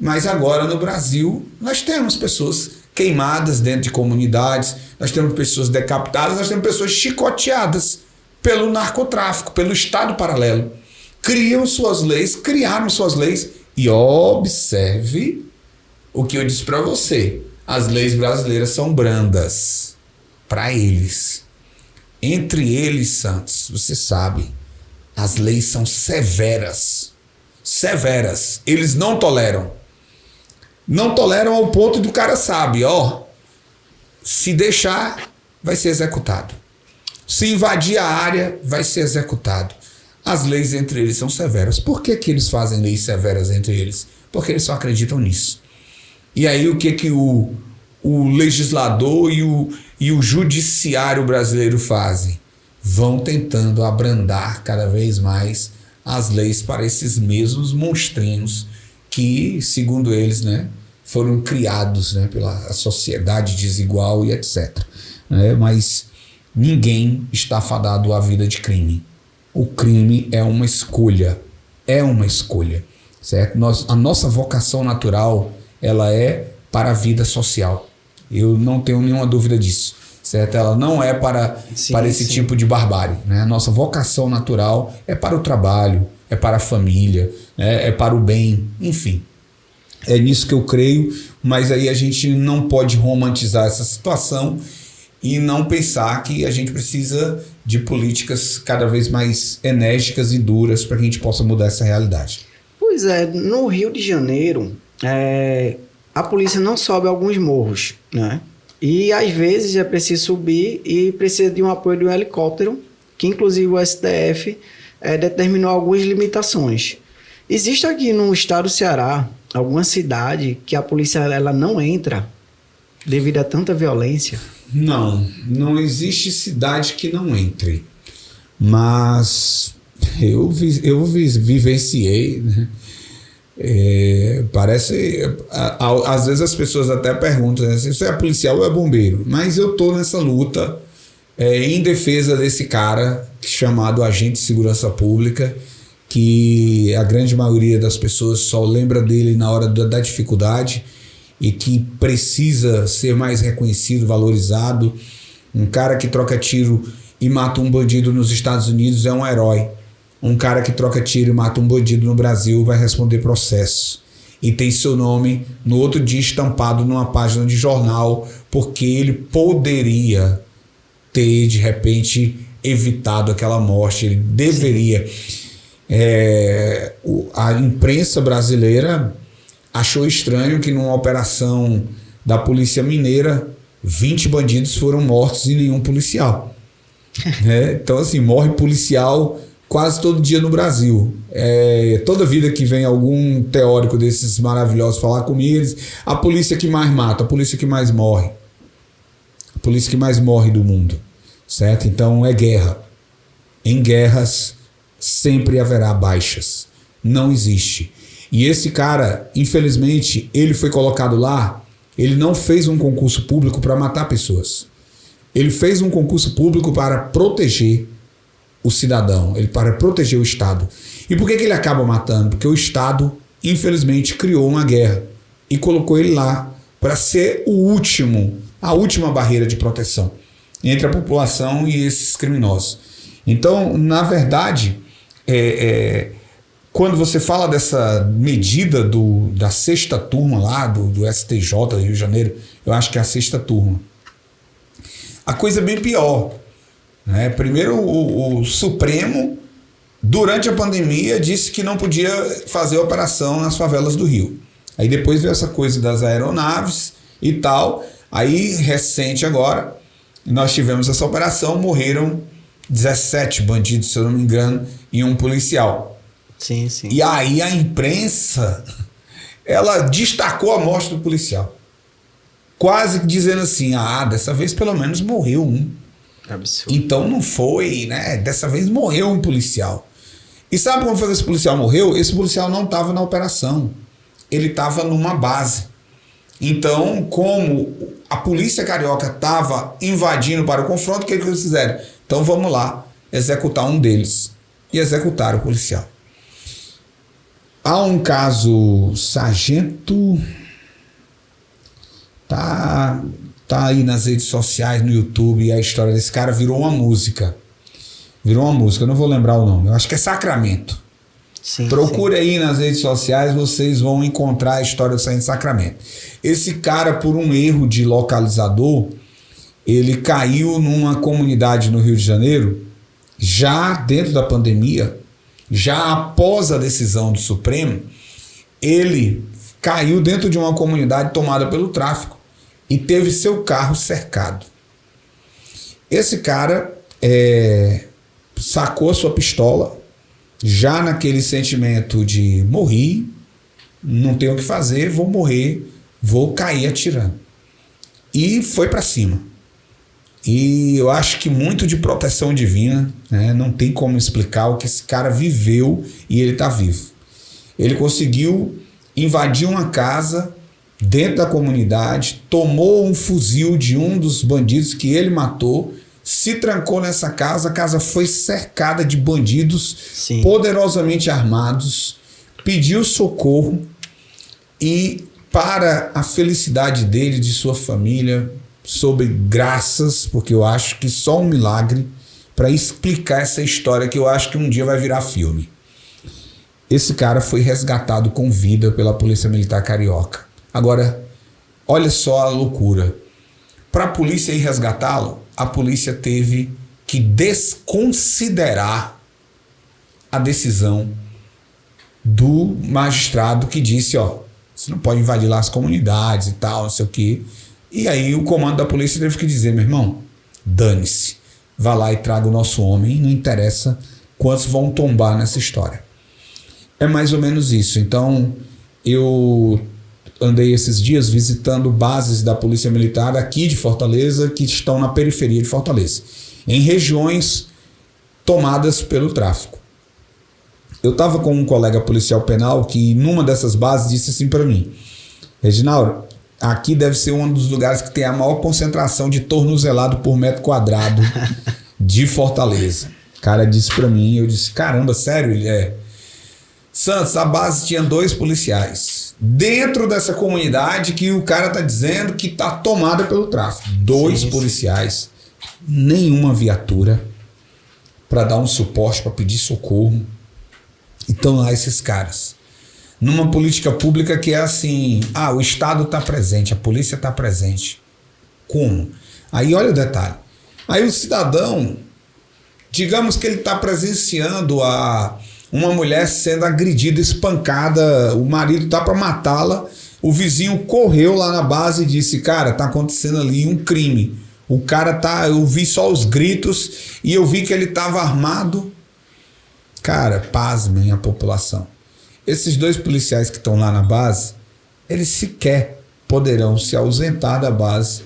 Mas agora no Brasil nós temos pessoas queimadas dentro de comunidades, nós temos pessoas decapitadas, nós temos pessoas chicoteadas pelo narcotráfico, pelo Estado paralelo. Criaram suas leis e observe o que eu disse para você. As leis brasileiras são brandas para eles. Entre eles, Santos, você sabe, as leis são severas. Severas. Eles não toleram. Não toleram ao ponto do cara sabe, se deixar, vai ser executado. Se invadir a área, vai ser executado. As leis entre eles são severas. Por que eles fazem leis severas entre eles? Porque eles só acreditam nisso. E aí o que o legislador e o judiciário brasileiro fazem? Vão tentando abrandar cada vez mais as leis para esses mesmos monstrinhos que, segundo eles, foram criados pela sociedade desigual e etc. Mas ninguém está fadado à vida de crime. O crime é uma escolha. É uma escolha. Certo? A nossa vocação natural ela é para a vida social. Eu não tenho nenhuma dúvida disso. Certo? Ela não é para esse tipo de barbárie. A nossa vocação natural é para o trabalho, é para a família, é para o bem, enfim. É nisso que eu creio, mas aí a gente não pode romantizar essa situação e não pensar que a gente precisa de políticas cada vez mais enérgicas e duras para que a gente possa mudar essa realidade. Pois é, no Rio de Janeiro, a polícia não sobe alguns morros, E às vezes é preciso subir e precisa de um apoio de um helicóptero, que inclusive o STF determinou algumas limitações. Existe aqui no estado do Ceará alguma cidade que a polícia ela não entra devido a tanta violência? Não existe cidade que não entre. Mas eu vivenciei, parece, às vezes as pessoas até perguntam se você é policial ou é bombeiro, mas eu tô nessa luta em defesa desse cara chamado agente de segurança pública, que a grande maioria das pessoas só lembra dele na hora da dificuldade e que precisa ser mais reconhecido, valorizado. Um cara que troca tiro e mata um bandido nos Estados Unidos é um herói. Um cara que troca tiro e mata um bandido no Brasil vai responder processo. E tem seu nome no outro dia estampado numa página de jornal, porque ele poderia ter, de repente, evitado aquela morte. Ele deveria. A imprensa brasileira achou estranho que numa operação da Polícia Mineira 20 bandidos foram mortos e nenhum policial. Então, assim, morre policial quase todo dia no Brasil. Toda vida que vem algum teórico desses maravilhosos falar comigo, a polícia que mais mata, a polícia que mais morre. A polícia que mais morre do mundo. Certo? Então é guerra. Em guerras sempre haverá baixas. Não existe. E esse cara, infelizmente, ele foi colocado lá Ele não fez um concurso público para matar pessoas. Ele fez um concurso público para proteger o cidadão, para proteger o Estado. E por que ele acaba matando? Porque o Estado, infelizmente, criou uma guerra e colocou ele lá para ser a última barreira de proteção entre a população e esses criminosos. Então, na verdade, quando você fala dessa medida da sexta turma lá, do STJ do Rio de Janeiro, eu acho que é a sexta turma. A coisa é bem pior, né? Primeiro, o Supremo, durante a pandemia, disse que não podia fazer operação nas favelas do Rio. Aí depois veio essa coisa das aeronaves e tal. Aí, recente agora, nós tivemos essa operação, morreram 17 bandidos, se eu não me engano, e um policial. Sim, sim. E aí a imprensa, ela destacou a morte do policial. Quase dizendo assim, dessa vez pelo menos morreu um. Absurdo. Então não foi, né? Dessa vez morreu um policial. E sabe como foi que esse policial morreu? Esse policial não estava na operação. Ele estava numa base. Então, como a polícia carioca estava invadindo para o confronto, o que eles fizeram? Então vamos lá executar um deles. E executaram o policial. Há um caso, sargento, tá aí nas redes sociais, no YouTube, e a história desse cara virou uma música. Eu não vou lembrar o nome, eu acho que é Sacramento. Sim, Procure aí nas redes sociais, vocês vão encontrar a história do Sargento Sacramento. Esse cara, por um erro de localizador, ele caiu numa comunidade no Rio de Janeiro, já dentro da pandemia, já após a decisão do Supremo, ele caiu dentro de uma comunidade tomada pelo tráfico e teve seu carro cercado. Esse cara sacou sua pistola, já naquele sentimento de morri, não tenho o que fazer, vou morrer, vou cair atirando. E foi para cima. E eu acho que muito de proteção divina, né? Não tem como explicar o que esse cara viveu e ele está vivo. Ele conseguiu invadir uma casa dentro da comunidade, tomou um fuzil de um dos bandidos que ele matou, se trancou nessa casa, a casa foi cercada de bandidos Sim. poderosamente armados, pediu socorro e, para a felicidade dele e de sua família, sobre graças, porque eu acho que só um milagre para explicar essa história que eu acho que um dia vai virar filme. Esse cara foi resgatado com vida pela Polícia Militar Carioca. Agora, olha só a loucura. Para a polícia ir resgatá-lo, a polícia teve que desconsiderar a decisão do magistrado que disse, você não pode invadir lá as comunidades e tal, não sei o quê. E aí o comando da polícia teve que dizer, meu irmão, dane-se, vá lá e traga o nosso homem, não interessa quantos vão tombar nessa história. É mais ou menos isso. Então, eu andei esses dias visitando bases da Polícia Militar aqui de Fortaleza, que estão na periferia de Fortaleza, em regiões tomadas pelo tráfico. Eu estava com um colega policial penal que, numa dessas bases, disse assim para mim, Reginaldo, aqui deve ser um dos lugares que tem a maior concentração de tornozelado por metro quadrado de Fortaleza. O cara disse para mim, eu disse, caramba, sério? Ele Santos, a base tinha 2 policiais. Dentro dessa comunidade que o cara tá dizendo que tá tomada pelo tráfico. 2 policiais, nenhuma viatura para dar um suporte, para pedir socorro. Então lá esses caras. Numa política pública que é assim, o Estado está presente, a polícia está presente. Como? Aí olha o detalhe. Aí o cidadão, digamos que ele está presenciando uma mulher sendo agredida, espancada, o marido está para matá-la, o vizinho correu lá na base e disse, cara, está acontecendo ali um crime. O cara eu vi só os gritos e eu vi que ele estava armado. Cara, pasmem a população. Esses 2 policiais que estão lá na base, eles sequer poderão se ausentar da base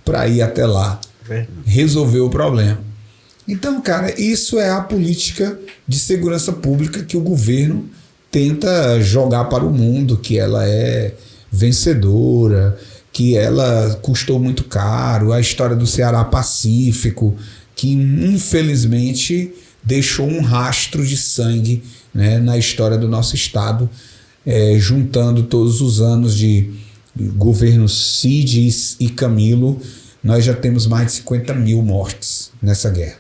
para ir até lá resolver o problema. Então, cara, isso é a política de segurança pública que o governo tenta jogar para o mundo, que ela é vencedora, que ela custou muito caro, a história do Ceará Pacífico, que infelizmente deixou um rastro de sangue, né, na história do nosso estado, juntando todos os anos de governo Cid e Camilo, nós já temos mais de 50 mil mortes nessa guerra.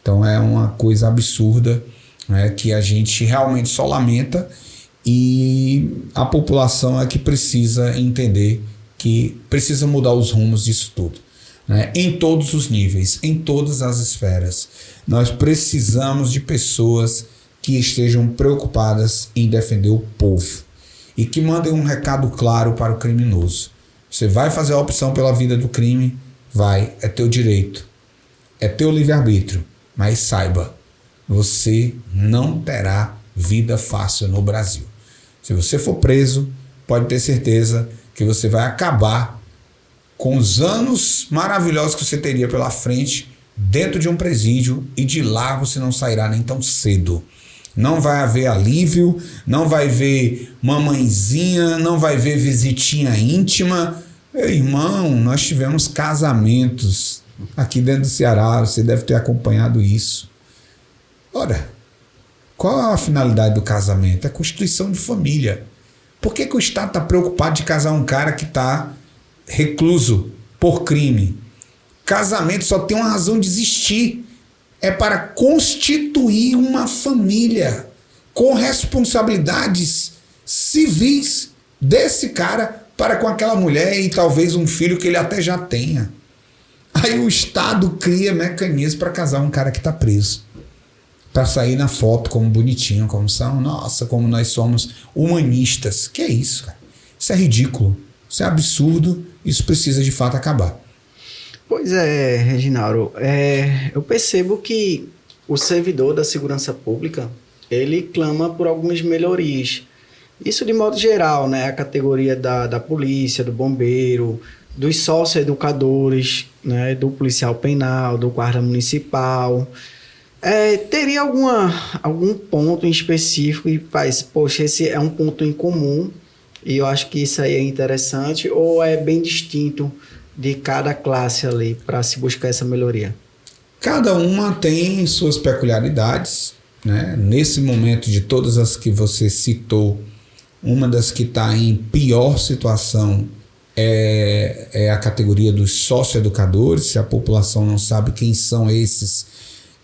Então é uma coisa absurda, né, que a gente realmente só lamenta, e a população é que precisa entender que precisa mudar os rumos disso tudo, né? Em todos os níveis, em todas as esferas. Nós precisamos de pessoas que estejam preocupadas em defender o povo e que mandem um recado claro para o criminoso. Você vai fazer a opção pela vida do crime? Vai, é teu direito, é teu livre-arbítrio, mas saiba, você não terá vida fácil no Brasil. Se você for preso, pode ter certeza que você vai acabar com os anos maravilhosos que você teria pela frente dentro de um presídio, e de lá você não sairá nem tão cedo. Não vai haver alívio, não vai ver mamãezinha, não vai ver visitinha íntima. Meu irmão, nós tivemos casamentos aqui dentro do Ceará, você deve ter acompanhado isso. Ora, qual a finalidade do casamento? É constituição de família. Por que o Estado está preocupado de casar um cara que está recluso por crime? Casamento só tem uma razão de existir. É para constituir uma família com responsabilidades civis desse cara para com aquela mulher e talvez um filho que ele até já tenha. Aí o Estado cria mecanismos para casar um cara que está preso, para sair na foto como bonitinho, como são, nossa, como nós somos humanistas. Que é isso, cara? Isso é ridículo, isso é absurdo, isso precisa de fato acabar. Pois é, Reginaldo, eu percebo que o servidor da segurança pública, ele clama por algumas melhorias. Isso de modo geral, né? A categoria da polícia, do bombeiro, dos socioeducadores, né? Do policial penal, do guarda municipal. Teria algum ponto em específico e faz, poxa, esse é um ponto em comum e eu acho que isso aí é interessante, ou é bem distinto de cada classe ali para se buscar essa melhoria? Cada uma tem suas peculiaridades, né? Nesse momento, de todas as que você citou, uma das que está em pior situação é a categoria dos socioeducadores. Se a população não sabe quem são esses,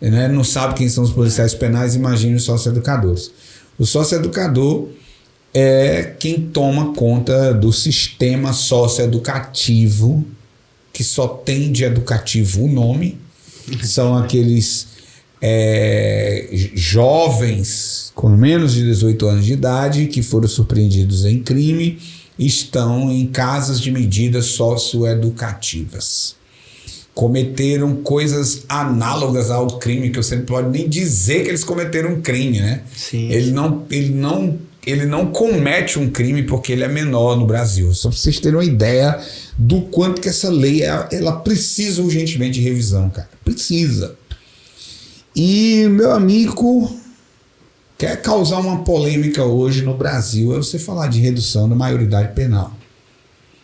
né? Não sabe quem são os policiais penais, imagine os socioeducadores. O socioeducador é quem toma conta do sistema socioeducativo, que só tem de educativo o nome. São aqueles jovens com menos de 18 anos de idade que foram surpreendidos em crime, estão em casas de medidas socioeducativas. Cometeram coisas análogas ao crime, que você não pode nem dizer que eles cometeram um crime, né? Sim. Ele não comete um crime porque ele é menor no Brasil. Só para vocês terem uma ideia do quanto que essa lei ela precisa urgentemente de revisão, cara. Precisa. E, meu amigo, quer causar uma polêmica hoje no Brasil é você falar de redução da maioridade penal.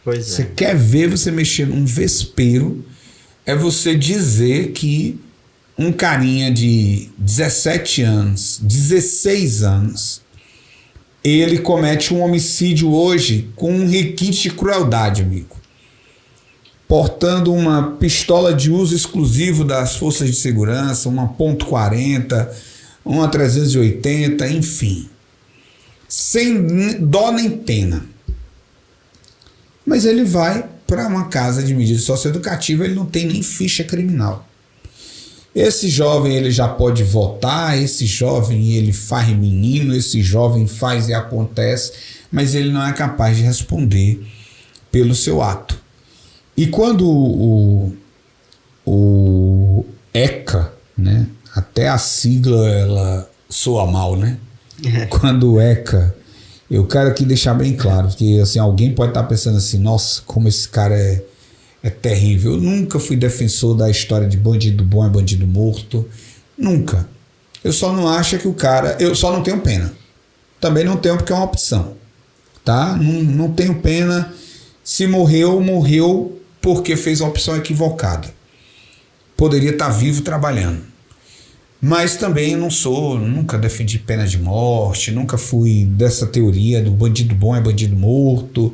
Pois é. Você quer ver você mexer num vespeiro, é você dizer que um carinha de 17 anos, 16 anos, ele comete um homicídio hoje com um requinte de crueldade, amigo. Portando uma pistola de uso exclusivo das forças de segurança, uma .40, uma 380, enfim. Sem dó nem pena. Mas ele vai para uma casa de medida socioeducativa, ele não tem nem ficha criminal. Esse jovem ele já pode votar, esse jovem ele faz menino, esse jovem faz e acontece, mas ele não é capaz de responder pelo seu ato. E quando o ECA, né, até a sigla ela soa mal, né? Quando o ECA, eu quero aqui deixar bem claro, porque assim, alguém pode estar pensando assim, nossa, como esse cara é terrível. Eu nunca fui defensor da história de bandido bom é bandido morto. Nunca. Eu só não acho que o cara... Eu só não tenho pena. Também não tenho porque é uma opção. Tá? Não tenho pena Se morreu, morreu porque fez a opção equivocada. Poderia estar vivo trabalhando. Mas também nunca defendi pena de morte, nunca fui dessa teoria do bandido bom é bandido morto.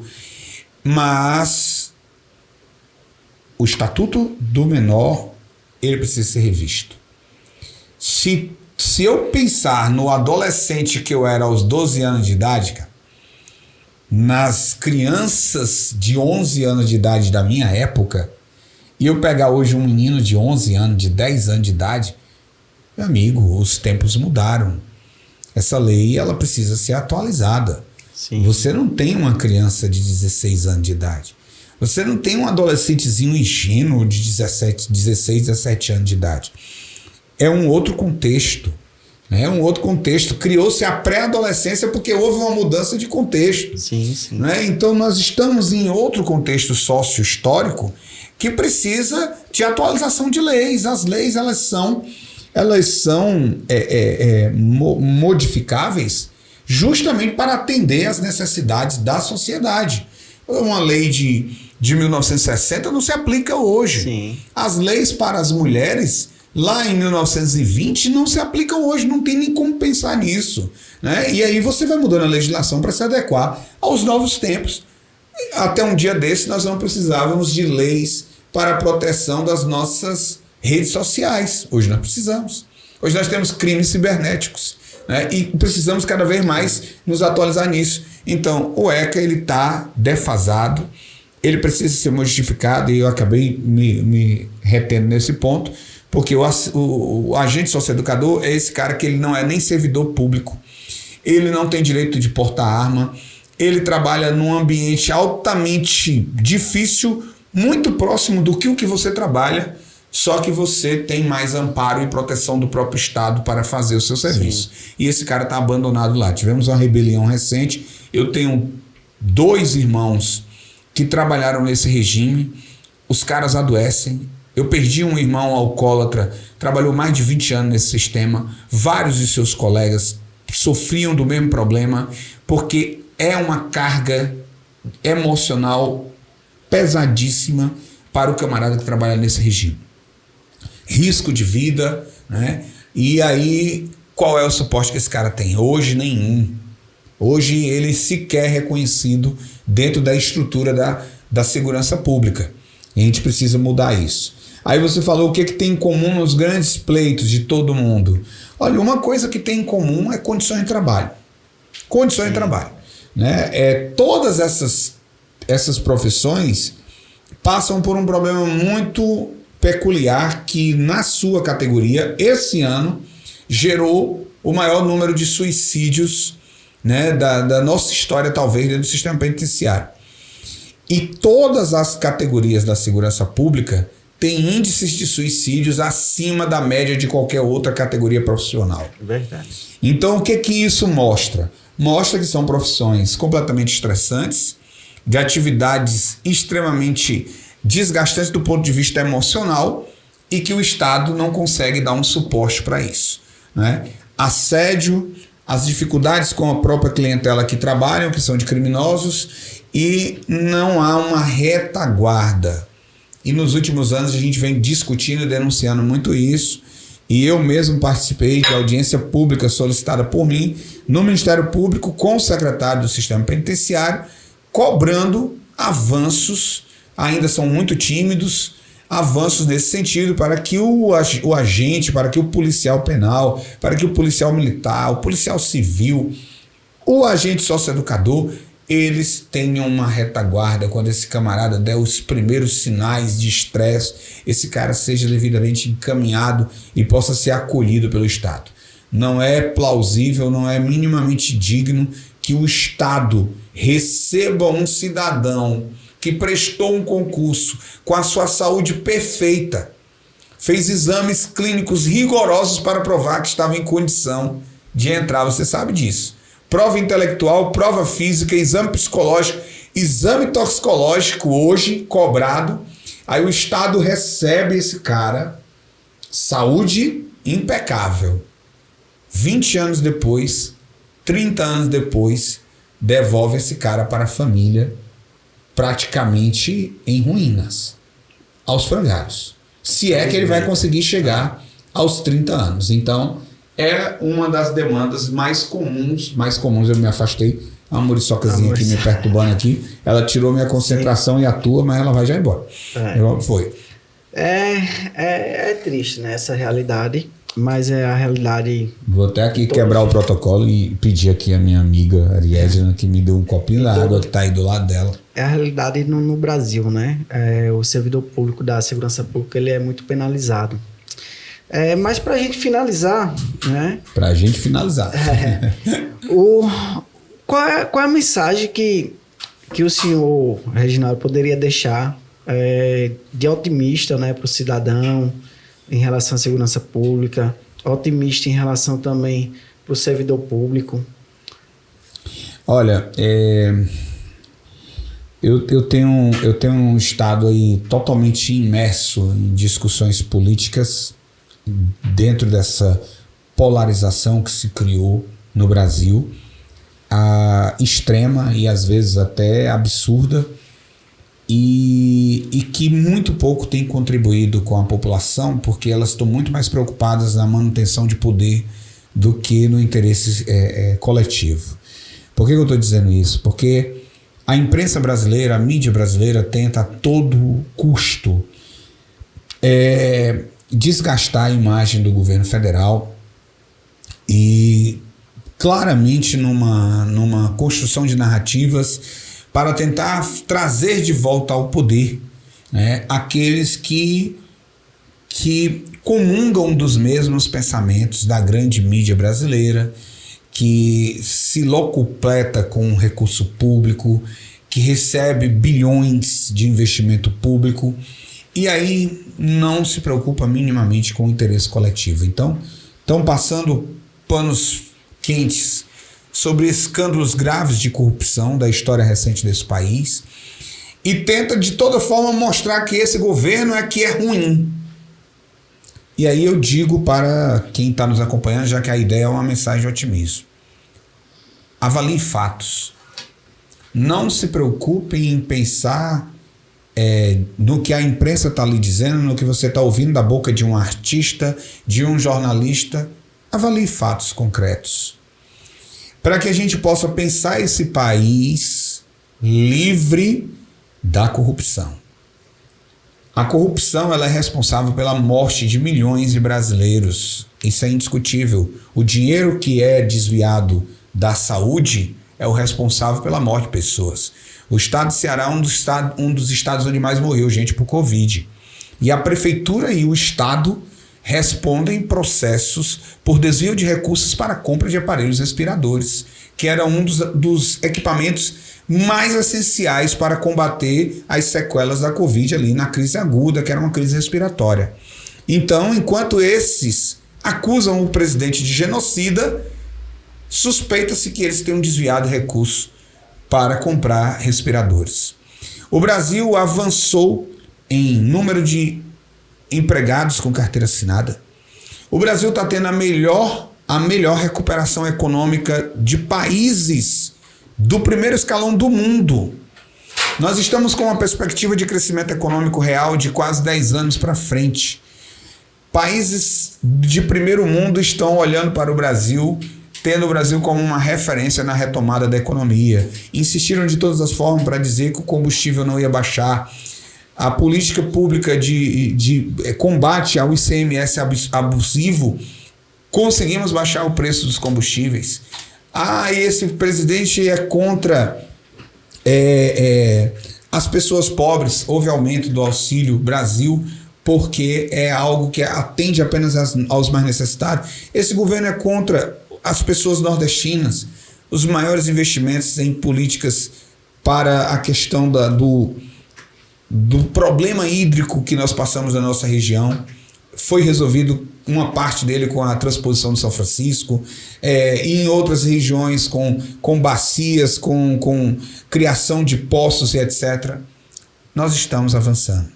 Mas o Estatuto do Menor, ele precisa ser revisto. Se eu pensar no adolescente que eu era aos 12 anos de idade, cara, nas crianças de 11 anos de idade da minha época, e eu pegar hoje um menino de 11 anos, de 10 anos de idade, meu amigo, os tempos mudaram. Essa lei, ela precisa ser atualizada. Sim. Você não tem uma criança de 16 anos de idade. Você não tem um adolescentezinho ingênuo de 16, 17 anos de idade. É um outro contexto. Né? Um outro contexto. Criou-se a pré-adolescência porque houve uma mudança de contexto. Sim, sim. Né? Então nós estamos em outro contexto sócio-histórico que precisa de atualização de leis. As leis, elas são modificáveis justamente para atender às necessidades da sociedade. Uma lei de 1960 não se aplica hoje. Sim. As leis para as mulheres lá em 1920 não se aplicam hoje, não tem nem como pensar nisso. Né? E aí você vai mudando a legislação para se adequar aos novos tempos. Até um dia desse nós não precisávamos de leis para a proteção das nossas redes sociais. Hoje nós precisamos. Hoje nós temos crimes cibernéticos, né? E precisamos cada vez mais nos atualizar nisso. Então, o ECA está defasado, ele precisa ser modificado, e eu acabei me retendo nesse ponto, porque o agente socioeducador é esse cara que ele não é nem servidor público, ele não tem direito de portar arma, ele trabalha num ambiente altamente difícil, muito próximo do que o que você trabalha, só que você tem mais amparo e proteção do próprio Estado para fazer o seu serviço. Sim. E esse cara está abandonado lá. Tivemos uma rebelião recente. Eu tenho 2 irmãos que trabalharam nesse regime. Os caras adoecem. Eu perdi um irmão alcoólatra, trabalhou mais de 20 anos nesse sistema. Vários de seus colegas sofriam do mesmo problema, porque é uma carga emocional pesadíssima para o camarada que trabalha nesse regime. Risco de vida, né? E aí, qual é o suporte que esse cara tem? Hoje, nenhum. Hoje, ele sequer é reconhecido dentro da estrutura da segurança pública. E a gente precisa mudar isso. Aí você falou o que tem em comum nos grandes pleitos de todo mundo. Olha, uma coisa que tem em comum é condições de trabalho. Condições de trabalho. Né? Todas essas profissões passam por um problema muito peculiar que, na sua categoria, esse ano gerou o maior número de suicídios, né, da nossa história, talvez, dentro do sistema penitenciário. E todas as categorias da segurança pública têm índices de suicídios acima da média de qualquer outra categoria profissional. Verdade. Então, o que isso mostra? Mostra que são profissões completamente estressantes, de atividades extremamente desgastantes do ponto de vista emocional, e que o Estado não consegue dar um suporte para isso. Né? Assédio, as dificuldades com a própria clientela que trabalham, que são de criminosos, e não há uma retaguarda. E nos últimos anos a gente vem discutindo e denunciando muito isso, e eu mesmo participei de audiência pública solicitada por mim no Ministério Público com o secretário do Sistema Penitenciário, cobrando avanços, ainda são muito tímidos, avanços nesse sentido para que o agente, para que o policial penal, para que o policial militar, o policial civil, o agente socioeducador, eles tenham uma retaguarda quando esse camarada der os primeiros sinais de estresse, esse cara seja devidamente encaminhado e possa ser acolhido pelo Estado. Não é plausível, não é minimamente digno que o Estado receba um cidadão que prestou um concurso com a sua saúde perfeita, fez exames clínicos rigorosos para provar que estava em condição de entrar, você sabe disso. Prova intelectual, prova física, exame psicológico, exame toxicológico hoje cobrado. Aí o Estado recebe esse cara, saúde impecável. 20 anos depois, 30 anos depois, devolve esse cara para a família praticamente em ruínas, aos frangalhos. Se é que ele vai conseguir chegar aos 30 anos. Então, é uma das demandas mais comuns. Eu me afastei, a muriçocazinha aqui me perturbando aqui, ela tirou minha concentração e atua, mas ela vai já embora. Foi. É triste, né, essa realidade, mas é a realidade... Vou até aqui quebrar o protocolo e pedir aqui a minha amiga Ariadna que me dê um copinho da água que está aí do lado dela. É a realidade no Brasil, né? O servidor público da segurança pública, ele é muito penalizado. Mas para a gente finalizar, né? Para a gente finalizar. Qual é a mensagem que o senhor, Reginaldo, poderia deixar de otimista, né, para o cidadão em relação à segurança pública, otimista em relação também para o servidor público? Olha, eu tenho estado aí totalmente imerso em discussões políticas dentro dessa polarização que se criou no Brasil, extrema e às vezes até absurda, e que muito pouco tem contribuído com a população, porque elas estão muito mais preocupadas na manutenção de poder do que no interesse coletivo. Por que eu estou dizendo isso? Porque a imprensa brasileira, a mídia brasileira tenta a todo custo desgastar a imagem do governo federal e claramente numa construção de narrativas para tentar trazer de volta ao poder, né, aqueles que comungam dos mesmos pensamentos da grande mídia brasileira, que se locupleta com recurso público, que recebe bilhões de investimento público e aí não se preocupa minimamente com o interesse coletivo. Então, estão passando panos quentes sobre escândalos graves de corrupção da história recente desse país e tenta de toda forma mostrar que esse governo é ruim. E aí eu digo para quem está nos acompanhando, já que a ideia é uma mensagem de otimismo: avalie fatos. Não se preocupem em pensar no que a imprensa está lhe dizendo, no que você está ouvindo da boca de um artista, de um jornalista. Avalie fatos concretos, para que a gente possa pensar esse país livre da corrupção. A corrupção, ela é responsável pela morte de milhões de brasileiros. Isso é indiscutível. O dinheiro que é desviado da saúde é o responsável pela morte de pessoas. O estado de Ceará é um dos estados onde mais morreu gente por Covid. E a prefeitura e o estado respondem processos por desvio de recursos para a compra de aparelhos respiradores, que era um dos equipamentos mais essenciais para combater as sequelas da Covid ali na crise aguda, que era uma crise respiratória. Então, enquanto esses acusam o presidente de genocida, suspeita-se que eles tenham desviado recursos para comprar respiradores. O Brasil avançou em número de empregados com carteira assinada. O Brasil está tendo a melhor recuperação econômica de países do primeiro escalão do mundo. Nós estamos com uma perspectiva de crescimento econômico real de quase 10 anos para frente. Países de primeiro mundo estão olhando para o Brasil, tendo o Brasil como uma referência na retomada da economia. Insistiram de todas as formas para dizer que o combustível não ia baixar. A política pública de combate ao ICMS abusivo, conseguimos baixar o preço dos combustíveis. Esse presidente é contra as pessoas pobres. Houve aumento do Auxílio Brasil, porque é algo que atende apenas aos mais necessitados. Esse governo é contra as pessoas nordestinas. Os maiores investimentos em políticas para a questão do problema hídrico que nós passamos na nossa região foi resolvido, uma parte dele com a transposição de São Francisco, e em outras regiões com bacias, com criação de poços e etc. Nós estamos avançando.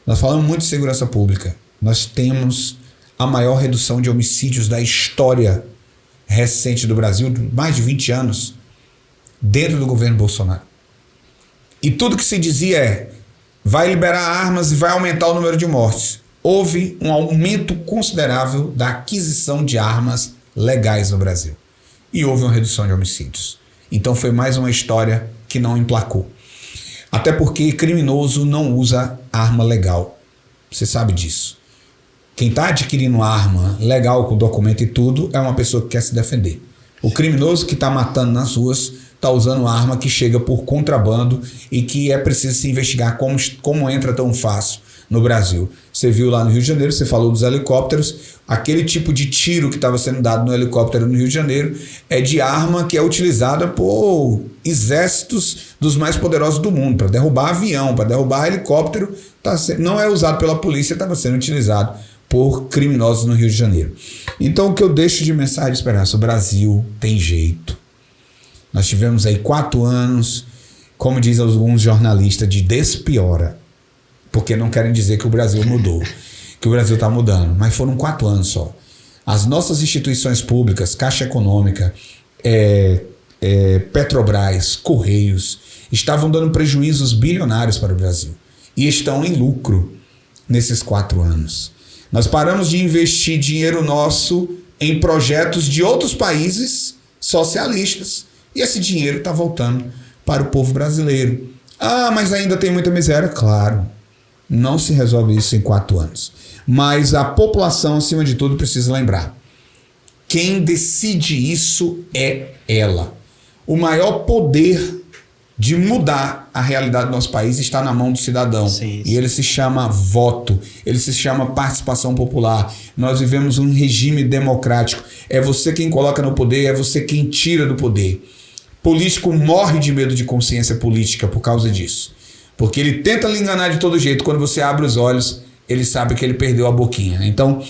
Nós falamos muito de segurança pública. Nós temos a maior redução de homicídios da história recente do Brasil, mais de 20 anos, dentro do governo Bolsonaro. E tudo que se dizia é: vai liberar armas e vai aumentar o número de mortes. Houve um aumento considerável da aquisição de armas legais no Brasil. E houve uma redução de homicídios. Então foi mais uma história que não emplacou. Até porque criminoso não usa arma legal. Você sabe disso. Quem está adquirindo arma legal com documento e tudo é uma pessoa que quer se defender. O criminoso que está matando nas ruas está usando arma que chega por contrabando e que é preciso se investigar como entra tão fácil no Brasil. Você viu lá no Rio de Janeiro, você falou dos helicópteros, aquele tipo de tiro que estava sendo dado no helicóptero no Rio de Janeiro é de arma que é utilizada por exércitos dos mais poderosos do mundo, para derrubar avião, para derrubar helicóptero, não é usado pela polícia, estava sendo utilizado por criminosos no Rio de Janeiro. Então o que eu deixo de mensagem de esperança: o Brasil tem jeito. Nós tivemos aí 4 anos, como diz alguns jornalistas, de despiora, porque não querem dizer que o Brasil mudou, que o Brasil está mudando, mas foram 4 anos só. As nossas instituições públicas, Caixa Econômica, Petrobras, Correios, estavam dando prejuízos bilionários para o Brasil e estão em lucro nesses 4 anos. Nós paramos de investir dinheiro nosso em projetos de outros países socialistas e esse dinheiro está voltando para o povo brasileiro. Ah, mas ainda tem muita miséria? Claro, não se resolve isso em 4 anos. Mas a população, acima de tudo, precisa lembrar: quem decide isso é ela. O maior poder de mudar a realidade do nosso país está na mão do cidadão. Sim. E ele se chama voto, ele se chama participação popular. Nós vivemos um regime democrático. É você quem coloca no poder, é você quem tira do poder. Político morre de medo de consciência política por causa disso. Porque ele tenta lhe enganar de todo jeito. Quando você abre os olhos, ele sabe que ele perdeu a boquinha. Então,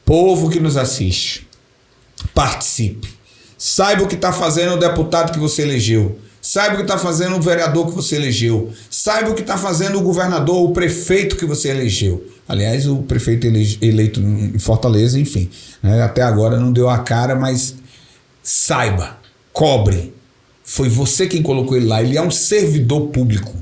povo que nos assiste, participe. Saiba o que está fazendo o deputado que você elegeu. Saiba o que está fazendo o vereador que você elegeu. Saiba o que está fazendo o governador, o prefeito que você elegeu. Aliás, o prefeito eleito em Fortaleza, enfim, né, até agora não deu a cara, mas saiba, cobre. Foi você quem colocou ele lá. Ele é um servidor público.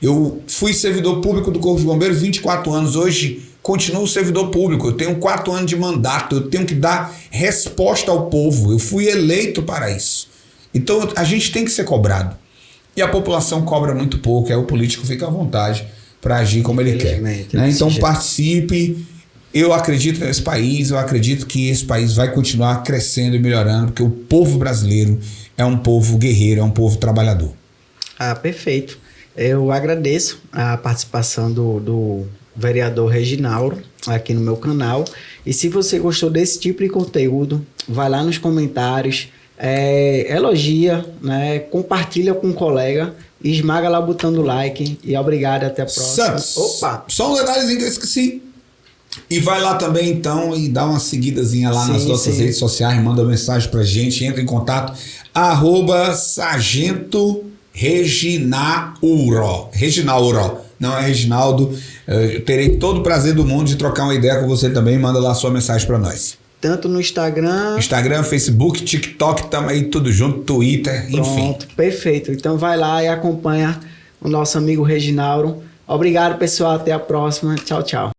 Eu fui servidor público do Corpo de Bombeiros 24 anos. Hoje continuo servidor público. Eu tenho 4 anos de mandato. Eu tenho que dar resposta ao povo. Eu fui eleito para isso. Então a gente tem que ser cobrado. E a população cobra muito pouco. Aí o político fica à vontade para agir como ele quer. Né? Então participe. Eu acredito nesse país. Eu acredito que esse país vai continuar crescendo e melhorando, porque o povo brasileiro é um povo guerreiro, é um povo trabalhador. Ah, perfeito. Eu agradeço a participação do vereador Reginaldo aqui no meu canal. E se você gostou desse tipo de conteúdo, vai lá nos comentários, elogia, né, compartilha com um colega, esmaga lá o botão do like e obrigado, até a próxima. Opa! Só um detalhezinho que eu esqueci. E vai lá também então e dá uma seguidazinha lá nas nossas redes sociais, manda mensagem pra gente, entra em contato, @Sargento Reginauro. Não é Reginaldo. Eu terei todo o prazer do mundo de trocar uma ideia com você também. Manda lá a sua mensagem para nós. Tanto no Instagram, Facebook, TikTok, tamo aí tudo junto, Twitter, enfim. Pronto, perfeito. Então vai lá e acompanha o nosso amigo Reginaldo. Obrigado, pessoal. Até a próxima. Tchau, tchau.